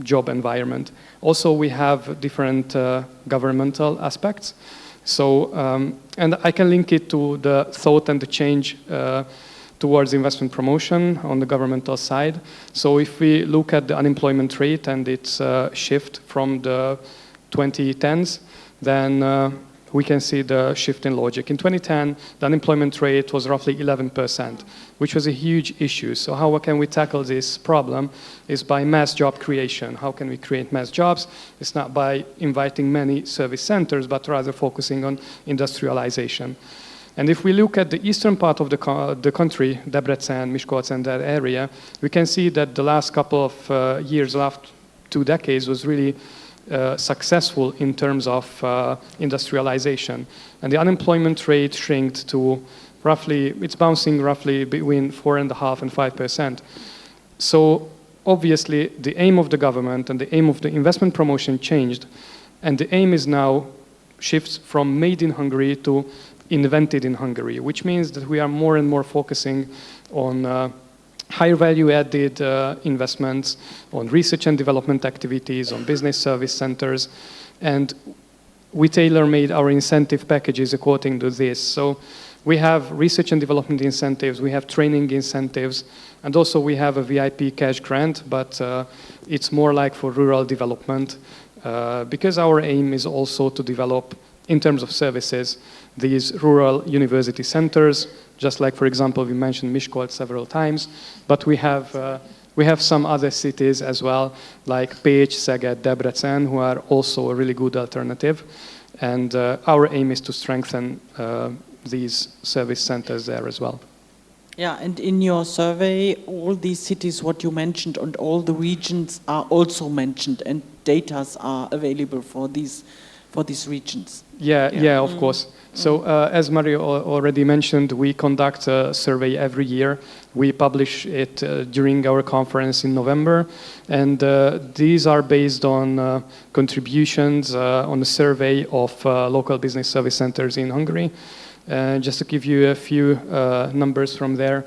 job environment. Also, we have different governmental aspects. So, and I can link it to the thought and the change towards investment promotion on the governmental side. So if we look at the unemployment rate and its shift from the 2010s, then we can see the shift in logic. In 2010, the unemployment rate was roughly 11%, which was a huge issue. So how can we tackle this problem is by mass job creation. How can we create mass jobs? It's not by inviting many service centers, but rather focusing on industrialization. And if we look at the eastern part of the country, Debrecen, Miskolc, and that area, we can see that the last couple of years, last 2 decades, was really successful in terms of industrialization. And the unemployment rate shrinked to roughly, it's bouncing roughly between 4.5% and 5%. So obviously the aim of the government and the aim of the investment promotion changed. And the aim is now shifts from made in Hungary to invented in Hungary, which means that we are more and more focusing on higher value added investments, on research and development activities, on business service centers, and we tailor-made our incentive packages according to this. So we have research and development incentives, we have training incentives, and also we have a VIP cash grant, but it's more like for rural development, because our aim is also to develop, in terms of services, these rural university centers, just like, for example, we mentioned Miskolc several times, but we have some other cities as well, like Pécs, Szeged, Debrecen, who are also a really good alternative. And our aim is to strengthen these service centers there as well. Yeah, and in your survey, all these cities, what you mentioned, and all the regions are also mentioned, and data are available for these regions. Yeah, of course. So as Mario already mentioned, we conduct a survey every year. We publish it during our conference in November. And these are based on contributions on a survey of local business service centers in Hungary. Just to give you a few numbers from there.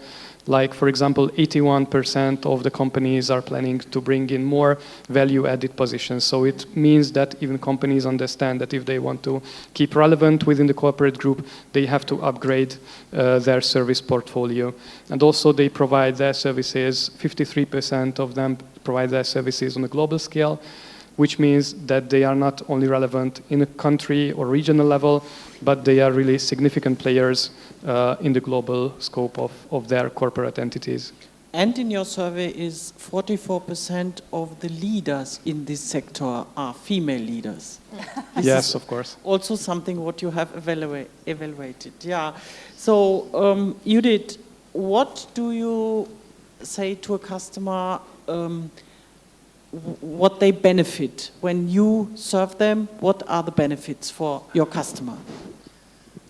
Like, for example, 81% of the companies are planning to bring in more value-added positions. So it means that even companies understand that if they want to keep relevant within the corporate group, they have to upgrade their service portfolio. And also they provide their services, 53% of them provide their services on a global scale, which means that they are not only relevant in a country or regional level, but they are really significant players in the global scope of their corporate entities. And in your survey is 44% of the leaders in this sector are female leaders. Yes, of course. Also something what you have evaluated. Yeah. So Judit, what do you say to a customer what they benefit when you serve them? What are the benefits for your customer?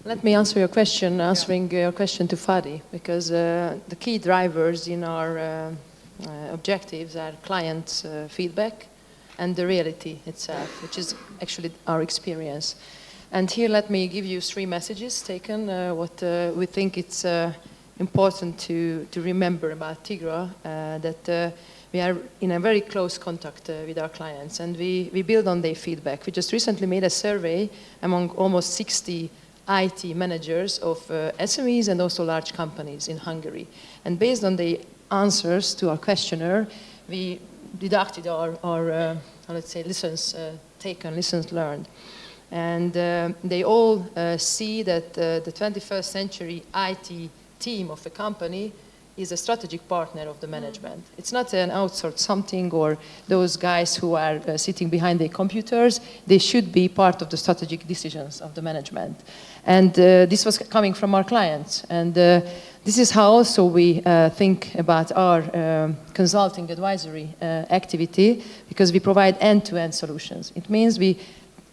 Let me answer your question, answering your question to Fadi, because the key drivers in our objectives are client feedback and the reality itself, which is actually our experience. And here let me give you 3 messages taken, what we think it's important to remember about Tigra, that we are in a very close contact with our clients, and we build on their feedback. We just recently made a survey among almost 60 IT managers of SMEs and also large companies in Hungary. And based on the answers to our questionnaire, we deducted our let's say, lessons taken, lessons learned. And they all see that the 21st century IT team of a company is a strategic partner of the management. It's not an outsourced something or those guys who are sitting behind their computers. They should be part of the strategic decisions of the management. And this was coming from our clients. And this is how also we think about our consulting advisory activity, because we provide end-to-end solutions. It means we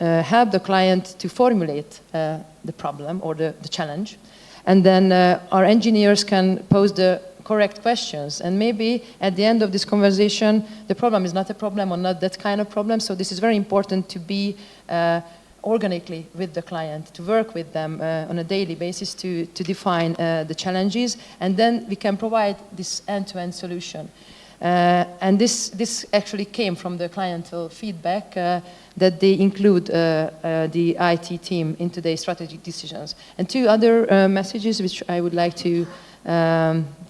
help the client to formulate the problem or the challenge. And then our engineers can pose the correct questions. And maybe at the end of this conversation, the problem is not a problem or not that kind of problem. So this is very important to be organically with the client, to work with them on a daily basis to define the challenges. And then we can provide this end-to-end solution. And this actually came from the clientele feedback that they include the IT team into their strategic decisions. And 2 other messages which I would like to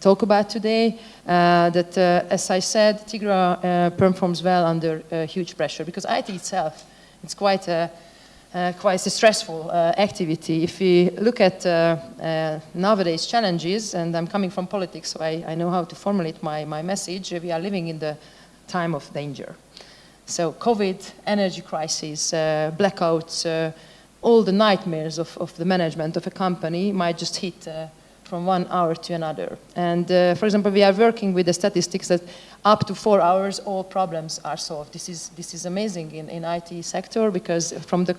talk about today, that as I said, Tigra performs well under huge pressure, because IT itself, it's quite a stressful activity. If we look at nowadays challenges, and I'm coming from politics, so I know how to formulate my message, we are living in the time of danger. So COVID, energy crisis, blackouts, all the nightmares of the management of a company might just hit from one hour to another. And for example, we are working with the statistics that up to 4 hours, all problems are solved. This is amazing in IT sector, because from the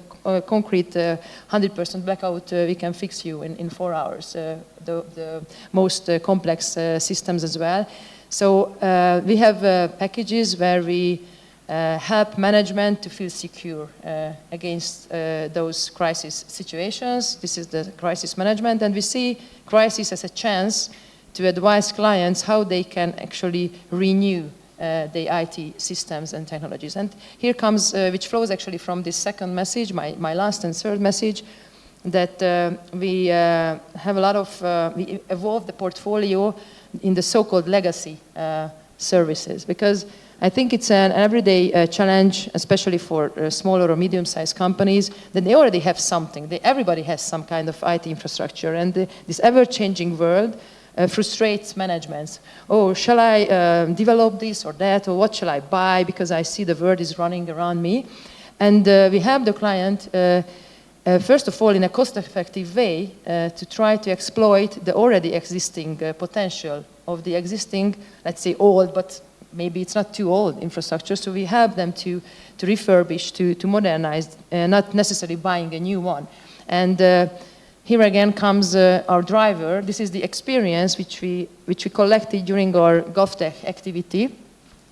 concrete 100% blackout, we can fix you in 4 hours. The most complex systems as well. So we have packages where we help management to feel secure against those crisis situations. This is the crisis management, and we see crisis as a chance to advise clients how they can actually renew the IT systems and technologies. And here comes, which flows actually from this second message, my last and third message, that we have a lot of, we evolve the portfolio in the so-called legacy services, because I think it's an everyday challenge, especially for smaller or medium-sized companies, that they already have something. Everybody has some kind of IT infrastructure, and this ever-changing world frustrates management. Oh, shall I develop this or that, or what shall I buy, because I see the world is running around me. And we help the client, first of all, in a cost-effective way, to try to exploit the already existing potential of the existing, let's say old, but maybe it's not too old infrastructure, so we help them to refurbish, to modernize, not necessarily buying a new one. And here again comes our driver. This is the experience which we collected during our GovTech activity.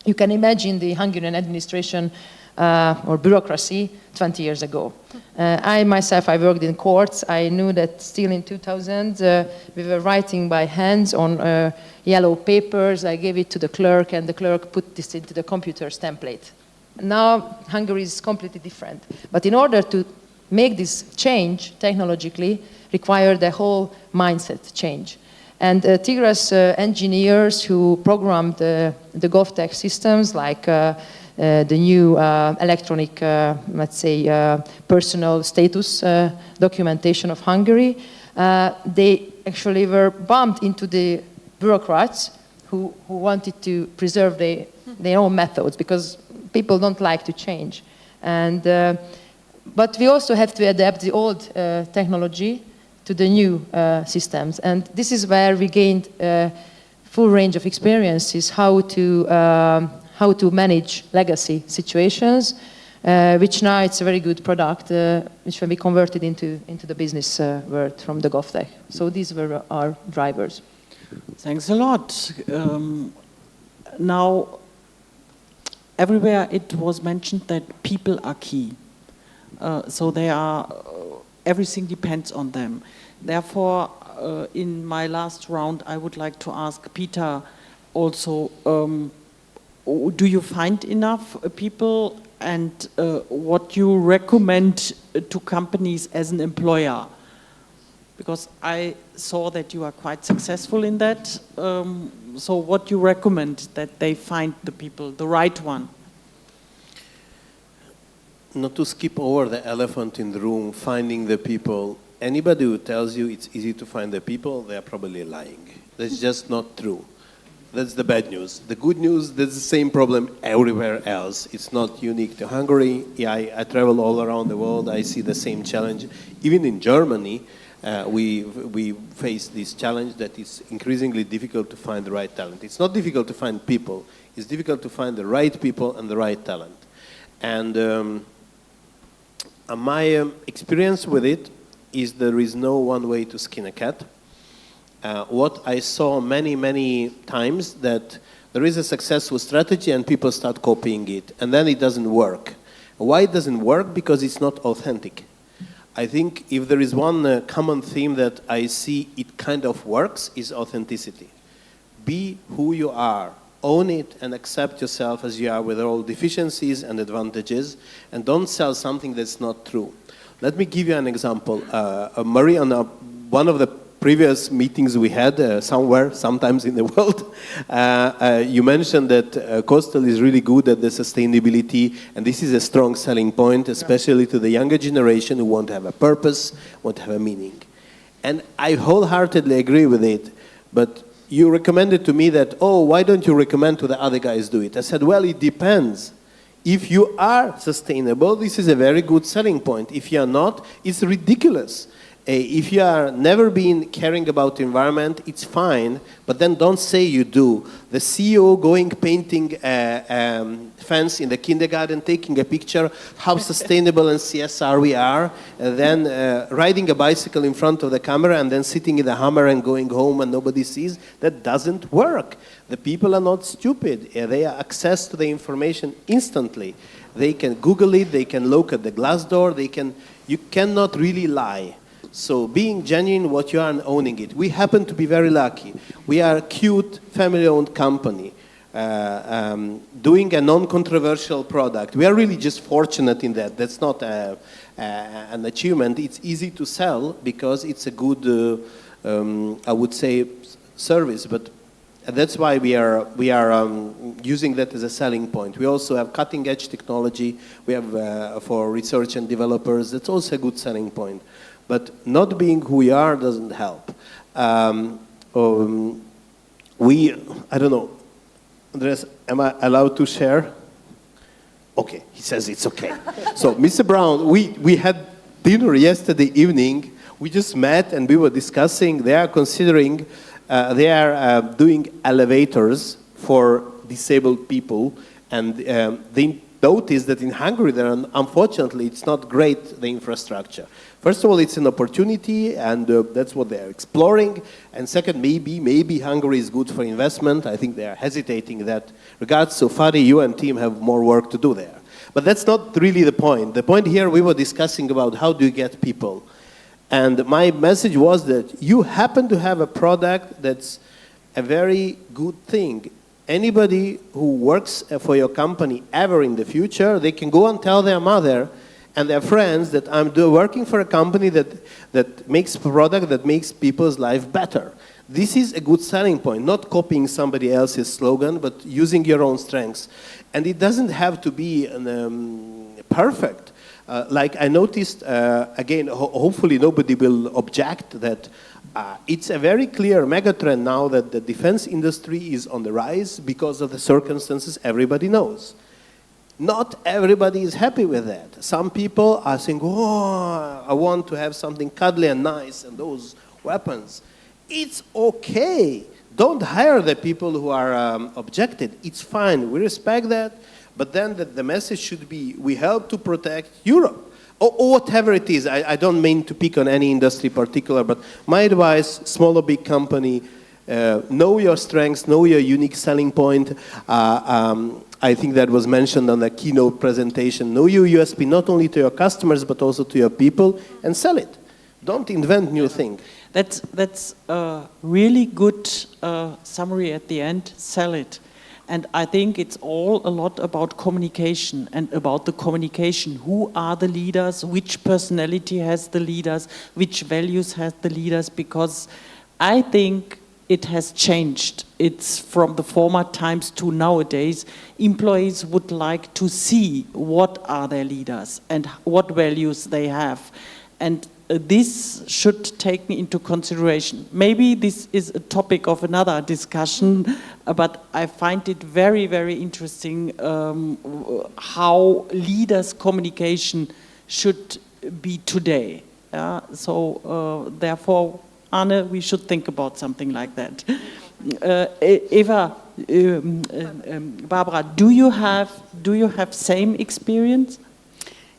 You can imagine the Hungarian administration or bureaucracy 20 years ago. I myself, I worked in courts. I knew that still in 2000, we were writing by hands on yellow papers. I gave it to the clerk, and the clerk put this into the computer's template. Now, Hungary is completely different. But in order to make this change technologically, required a whole mindset change. And Tigra's engineers who programmed the GovTech systems, like the new electronic, let's say, personal status documentation of Hungary, they actually were bumped into the bureaucrats who wanted to preserve their own methods, because people don't like to change. And, but we also have to adapt the old technology to the new systems. And this is where we gained a full range of experiences, how to manage legacy situations, which now it's a very good product, which can be converted into the business world from the GovTech. So these were our drivers. Thanks a lot. Now, everywhere it was mentioned that people are key. So they are, everything depends on them. Therefore, in my last round, I would like to ask Peter also, do you find enough people, and what you recommend to companies as an employer? Because I saw that you are quite successful in that. So what you recommend that they find the people, the right one? Not to skip over the elephant in the room, finding the people. Anybody who tells you it's easy to find the people, they're probably lying. That's just not true. That's the bad news. The good news, there's the same problem everywhere else. It's not unique to Hungary. Yeah, I travel all around the world. I see the same challenge. Even in Germany, we face this challenge that it's increasingly difficult to find the right talent. It's not difficult to find people. It's difficult to find the right people and the right talent. And my experience with it is there is no one way to skin a cat. What I saw many times that there is a successful strategy and people start copying it, and then it doesn't work. Why it doesn't work? Because it's not authentic. I think if there is one common theme that I see it kind of works is authenticity. Be who you are. Own it and accept yourself as you are with all deficiencies and advantages, and don't sell something that's not true. Let me give you an example. Marie, on one of the previous meetings we had somewhere, sometimes in the world, you mentioned that KOSTAL is really good at the sustainability, and this is a strong selling point, especially to the younger generation who want to have a purpose, want to have a meaning. And I wholeheartedly agree with it, but you recommended to me that, oh, why don't you recommend to the other guys do it? I said, well, it depends. If you are sustainable, this is a very good selling point. If you are not, it's ridiculous. If you are never been caring about the environment, it's fine, but then don't say you do. The CEO going painting fence in the kindergarten, taking a picture, how sustainable and CSR we are, and then riding a bicycle in front of the camera and then sitting in the Hummer and going home and nobody sees, that doesn't work. The people are not stupid. They have access to the information instantly. They can Google it, they can look at the Glassdoor, you cannot really lie. So being genuine what you are and owning it. We happen to be very lucky. We are a cute family-owned company doing a non-controversial product. We are really just fortunate in that. That's not an achievement. It's easy to sell because it's a good, I would say, service. But that's why we are using that as a selling point. We also have cutting-edge technology. We have for research and developers. That's also a good selling point. But not being who we are doesn't help. I don't know, Andres, am I allowed to share? Okay, he says it's okay. So, Mr. Brown, we had dinner yesterday evening. We just met and we were discussing, they are considering, they are doing elevators for disabled people, and they noticed that in Hungary, unfortunately, it's not great, the infrastructure. First of all, it's an opportunity, and that's what they're exploring. And second, maybe Hungary is good for investment. I think they're hesitating in that regard. So Fadi, you and team have more work to do there. But that's not really the point. The point here, we were discussing about how do you get people. And my message was that you happen to have a product that's a very good thing. Anybody who works for your company ever in the future, they can go and tell their mother and their friends that I'm working for a company that makes a product that makes people's life better. This is a good selling point, not copying somebody else's slogan, but using your own strengths. And it doesn't have to be perfect. Like I noticed, again, hopefully nobody will object that it's a very clear megatrend now that the defense industry is on the rise because of the circumstances everybody knows. Not everybody is happy with that. Some people are saying, oh, I want to have something cuddly and nice and those weapons. It's okay. Don't hire the people who are objected. It's fine. We respect that. But then the message should be, we help to protect Europe. Or whatever it is. I don't mean to pick on any industry particular, but my advice, small or big company, know your strengths, know your unique selling point. I think that was mentioned on the keynote presentation. Know your USP not only to your customers, but also to your people, and sell it. Don't invent new things. That's a really good summary at the end, sell it. And I think it's all a lot about communication and about the communication. Who are the leaders? Which personality has the leaders? Which values has the leaders? Because I think it has changed. It's from the former times to nowadays. Employees would like to see what are their leaders and what values they have. And this should take me into consideration. Maybe this is a topic of another discussion, but I find it very, very interesting how leaders' communication should be today. Therefore, Arne, we should think about something like that. Eva, Barbara, do you have same experience?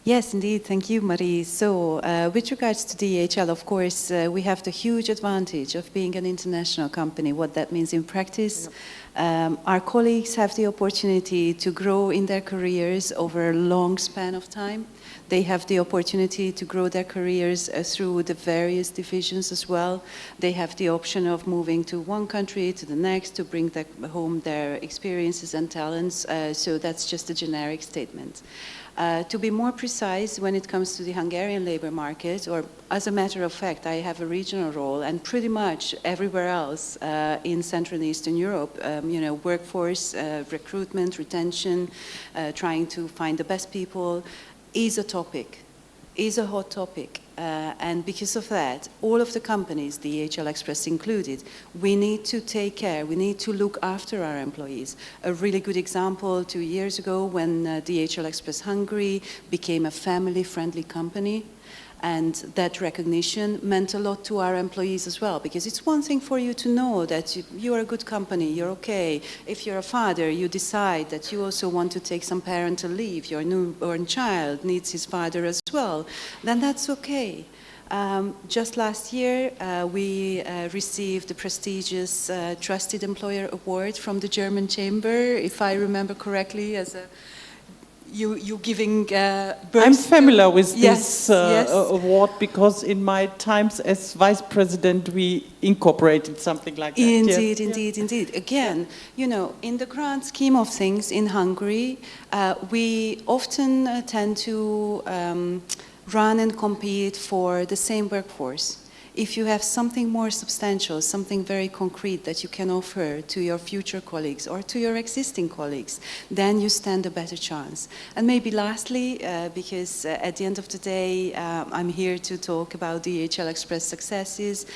Yes, indeed. Thank you, Marie. So, with regards to DHL, of course, we have the huge advantage of being an international company. What that means in practice, our colleagues have the opportunity to grow in their careers over a long span of time. They have the opportunity to grow their careers through the various divisions as well. They have the option of moving to one country to the next to bring home their experiences and talents. So that's just a generic statement. To be more precise, when it comes to the Hungarian labor market, or as a matter of fact, I have a regional role, and pretty much everywhere else in Central and Eastern Europe, workforce, recruitment, retention, trying to find the best people is a topic, is a hot topic. And because of that, all of the companies, DHL Express included, we need to take care, we need to look after our employees. A really good example 2 years ago when DHL Express Hungary became a family-friendly company. And that recognition meant a lot to our employees as well, because it's one thing for you to know that you are a good company, you're okay. If you're a father, you decide that you also want to take some parental leave, your newborn child needs his father as well, then that's okay. Just last year, we received the prestigious Trusted Employer Award from the German Chamber, if I remember correctly, as a you giving birth. I'm familiar with this award because in my times as vice president we incorporated something like that. Indeed, indeed. Again, in the grand scheme of things in Hungary, we often tend to run and compete for the same workforce. If you have something more substantial, something very concrete that you can offer to your future colleagues or to your existing colleagues, then you stand a better chance. And maybe lastly, because at the end of the day, I'm here to talk about DHL Express successes,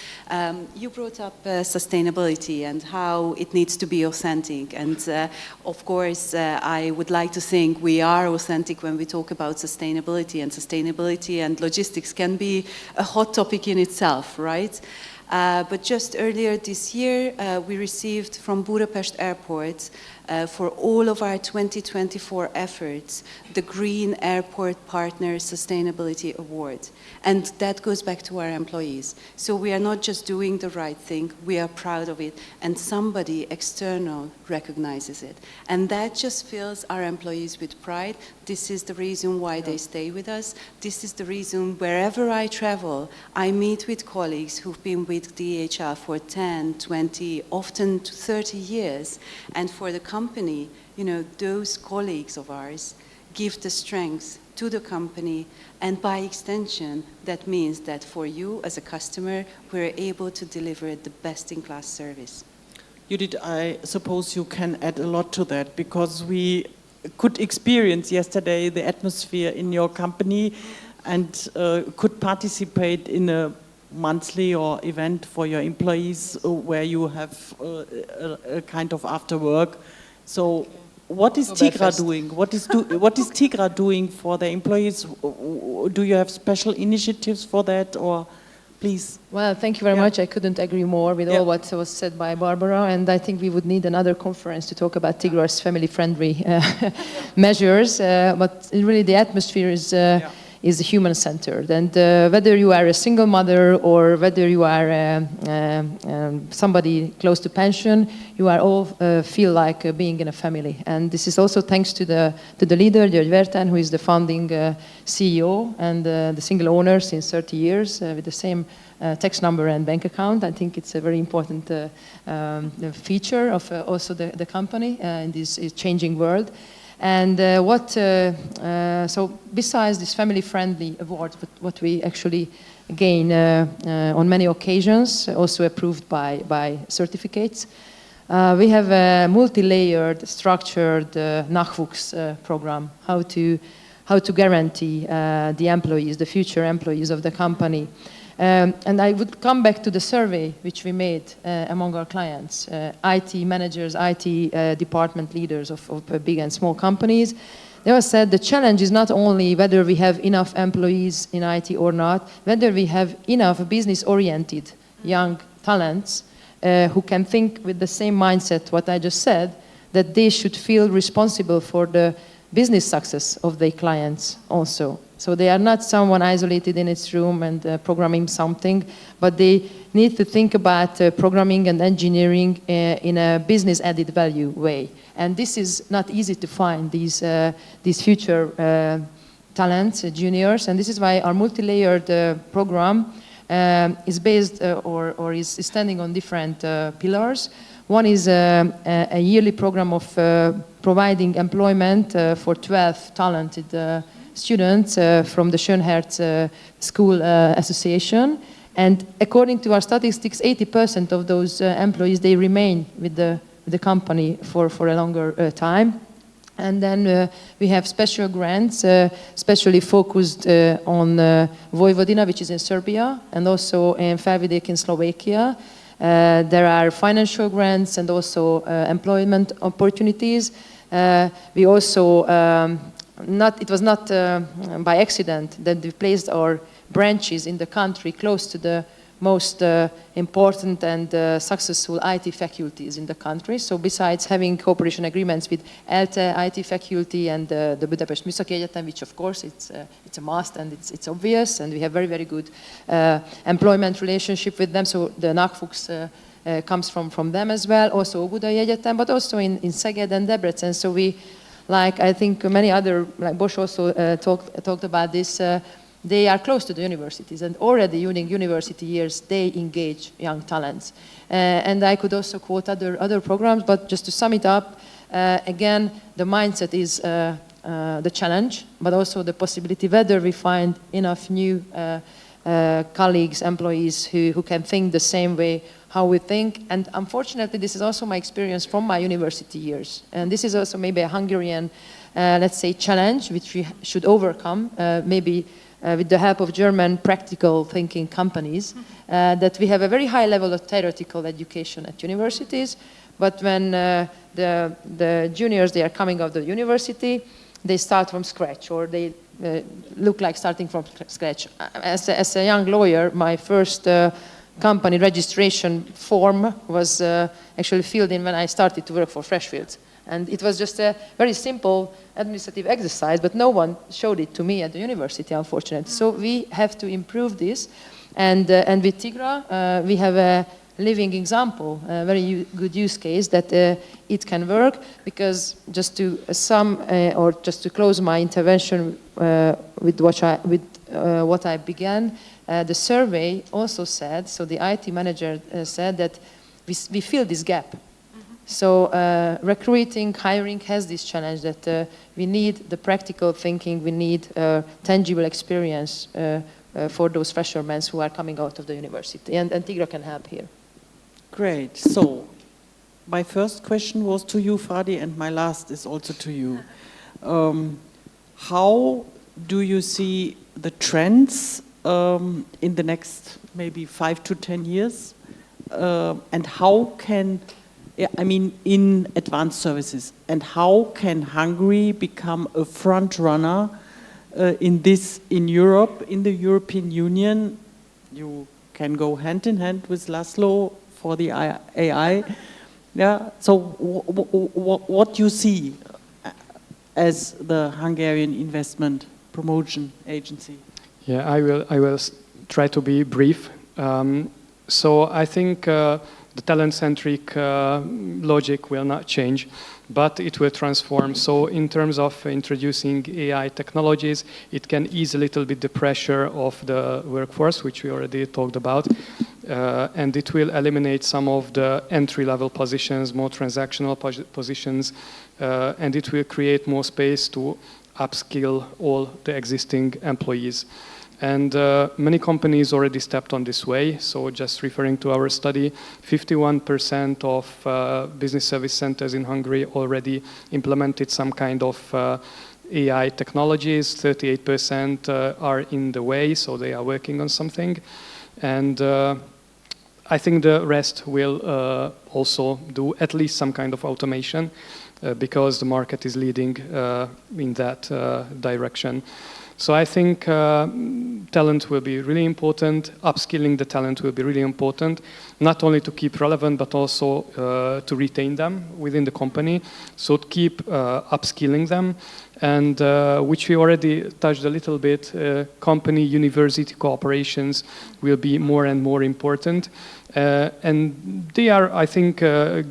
you brought up sustainability and how it needs to be authentic. And of course, I would like to think we are authentic when we talk about sustainability, and logistics can be a hot topic in itself. Right? But just earlier this year, we received from Budapest Airport for all of our 2024 efforts, the Green Airport Partner Sustainability Award. And that goes back to our employees. So we are not just doing the right thing, we are proud of it, and somebody external recognizes it. And that just fills our employees with pride. This is the reason why they stay with us. This is the reason wherever I travel, I meet with colleagues who've been with DHL for 10, 20, often 30 years. And for the company, those colleagues of ours give the strength to the company, and by extension, that means that for you as a customer, we're able to deliver the best-in-class service. Judit, I suppose you can add a lot to that, because we could experience yesterday the atmosphere in your company and could participate in a monthly or event for your employees where you have a kind of after work. So what is Tigra doing? What is Tigra doing for the employees? Do you have special initiatives for that, or please? Well, thank you very much. I couldn't agree more with all what was said by Barbara, and I think we would need another conference to talk about Tigra's family-friendly measures. But really, the atmosphere is human-centered, and whether you are a single mother or whether you are somebody close to pension, you are all feel like being in a family. And this is also thanks to the leader, Judit Varga, who is the founding CEO and the single owner since 30 years with the same tax number and bank account. I think it's a very important feature of also the company in this changing world. And so besides this family-friendly award, what we actually gain on many occasions, also approved by certificates, we have a multi-layered, structured Nachwuchs program, how to guarantee the employees, the future employees of the company. And I would come back to the survey which we made among our clients, IT managers, IT department leaders of big and small companies. They all said the challenge is not only whether we have enough employees in IT or not, whether we have enough business-oriented young talents who can think with the same mindset what I just said, that they should feel responsible for the business success of their clients also. So they are not someone isolated in its room and programming something, but they need to think about programming and engineering in a business added value way. And this is not easy to find, these future talents, juniors, and this is why our multi-layered program is based or is standing on different pillars. One is a yearly program of providing employment for 12 talented students from the Schönherz School Association. And according to our statistics, 80% of those employees, they remain with the company for a longer time. And then we have special grants, specially focused on Vojvodina, which is in Serbia, and also in Felvidek in Slovakia. There are financial grants and also employment opportunities. We also, it was not by accident that we placed our branches in the country close to the most important and successful IT faculties in the country. So besides having cooperation agreements with ELTE IT faculty and the Budapest Műszaki Egyetem, which of course it's a must and it's obvious, and we have very, very good employment relationship with them. So the Nachwuchs comes from them as well, also Budai Egyetem, but also in Szeged and Debrecen. So we, like I think many other, like Bosch also talked about this, they are close to the universities, and already during university years they engage young talents. And I could also quote other programs, but just to sum it up, again, the mindset is the challenge, but also the possibility whether we find enough new colleagues, employees who can think the same way how we think. And unfortunately, this is also my experience from my university years. And this is also maybe a Hungarian, let's say, challenge which we should overcome, maybe with the help of German practical thinking companies, that we have a very high level of theoretical education at universities, but when the juniors, they are coming out of the university, they start from scratch, or they look like starting from scratch. As a young lawyer, my first company registration form was actually filled in when I started to work for Freshfields. And it was just a very simple administrative exercise, but no one showed it to me at the university, unfortunately. So we have to improve this. And with Tigra, we have a living example, a very good use case that it can work, because just to sum or just to close my intervention with what I began, the survey also said, so the IT manager said that we fill this gap. So recruiting, hiring has this challenge that we need the practical thinking, we need tangible experience for those freshmen who are coming out of the university. And Tigra can help here. Great. So my first question was to you, Fadi, and my last is also to you. How do you see the trends in the next maybe 5 to 10 years? And how can, I mean, in advanced services, and how can Hungary become a front runner in this, in Europe, in the European Union? You can go hand in hand with László for the AI. Yeah. So what you see as the Hungarian Investment Promotion Agency? Yeah, I will try to be brief. So I think the talent-centric logic will not change, but it will transform. So in terms of introducing AI technologies, it can ease a little bit the pressure of the workforce, which we already talked about, and it will eliminate some of the entry-level positions, more transactional positions, and it will create more space to upskill all the existing employees. And many companies already stepped on this way. So just referring to our study, 51% of business service centers in Hungary already implemented some kind of AI technologies. 38% are in the way, so they are working on something. And I think the rest will also do at least some kind of automation because the market is leading in that direction. So I think talent will be really important. Upskilling the talent will be really important, not only to keep relevant, but also to retain them within the company. So to keep upskilling them, and which we already touched a little bit, company-university cooperations will be more and more important. And they are, I think,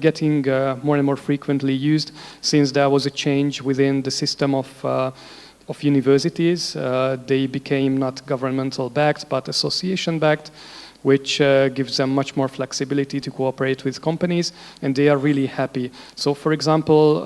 getting more and more frequently used since there was a change within the system of universities. They became not governmental backed, but association backed, which gives them much more flexibility to cooperate with companies, and they are really happy. So for example,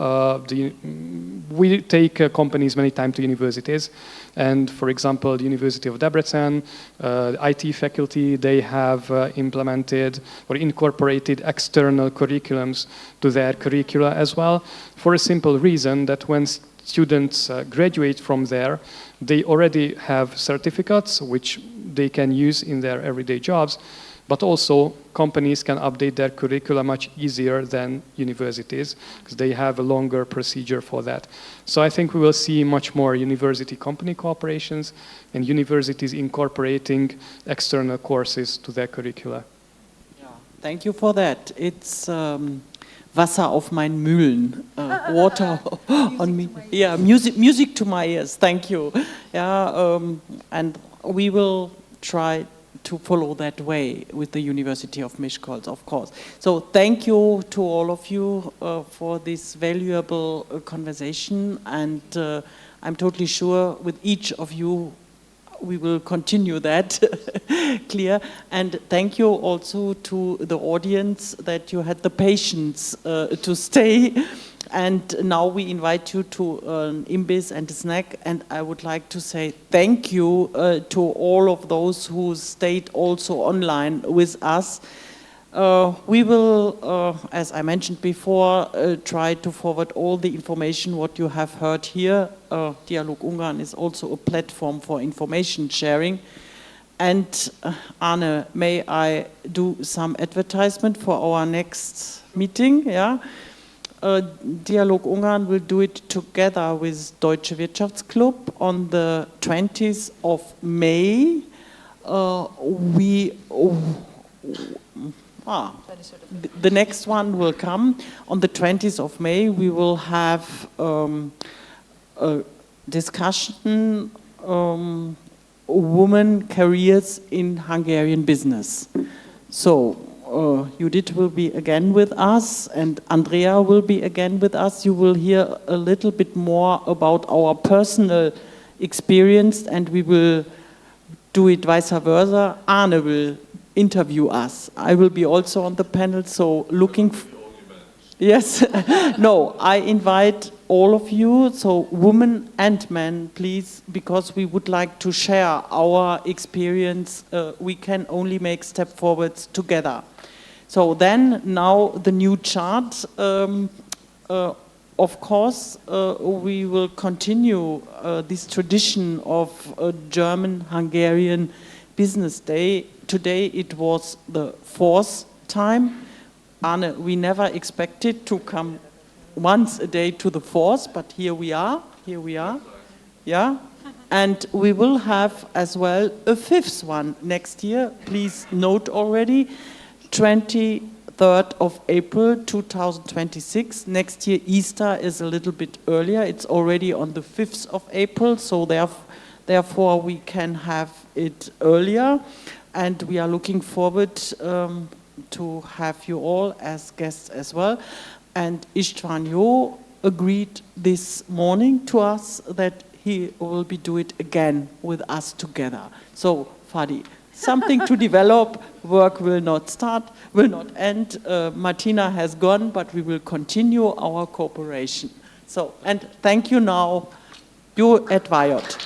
we take companies many times to universities, and for example, the University of Debrecen, IT faculty, they have implemented or incorporated external curriculums to their curricula as well, for a simple reason that when students graduate from there, they already have certificates which they can use in their everyday jobs, but also companies can update their curricula much easier than universities because they have a longer procedure for that. So I think we will see much more university-company cooperations and universities incorporating external courses to their curricula. Yeah, thank you for that. It's Wasser auf meinen Mühlen, water on me. Yeah, music to my ears. Thank you. Yeah, and we will try to follow that way with the University of Miskolc, of course. So thank you to all of you for this valuable conversation, and I'm totally sure with each of you we will continue that. Clear. And thank you also to the audience that you had the patience to stay. And now we invite you to an imbiss and a snack. And I would like to say thank you to all of those who stayed also online with us. We will, as I mentioned before, try to forward all the information what you have heard here. DialogUngarn is also a platform for information sharing. And Arne, may I do some advertisement for our next meeting? Yeah. DialogUngarn will do it together with Deutsche Wirtschaftsclub on the 20th of May. The next one will come on the 20th of May. We will have a discussion, women careers in Hungarian business. So Judit will be again with us, and Andrea will be again with us. You will hear a little bit more about our personal experience, and we will do it vice versa. Arne will interview us. I will be also on the panel, so looking... Yes, no, I invite all of you, so women and men, please, because we would like to share our experience. We can only make step forwards together. So then, now the new chart. Of course, we will continue this tradition of German-Hungarian business day. Today it was the 4th time. Arne, we never expected to come once a day to the 4th, but here we are, yeah. And we will have as well a 5th one next year. Please note already, 23rd of April 2026. Next year Easter is a little bit earlier. It's already on the 5th of April, so therefore we can have it earlier. And we are looking forward to have you all as guests as well. And István Jó agreed this morning to us that he will be do it again with us together. So, Fadi, something to develop. Work will not end. Martina has gone, but we will continue our cooperation. So, and thank you now. You advised.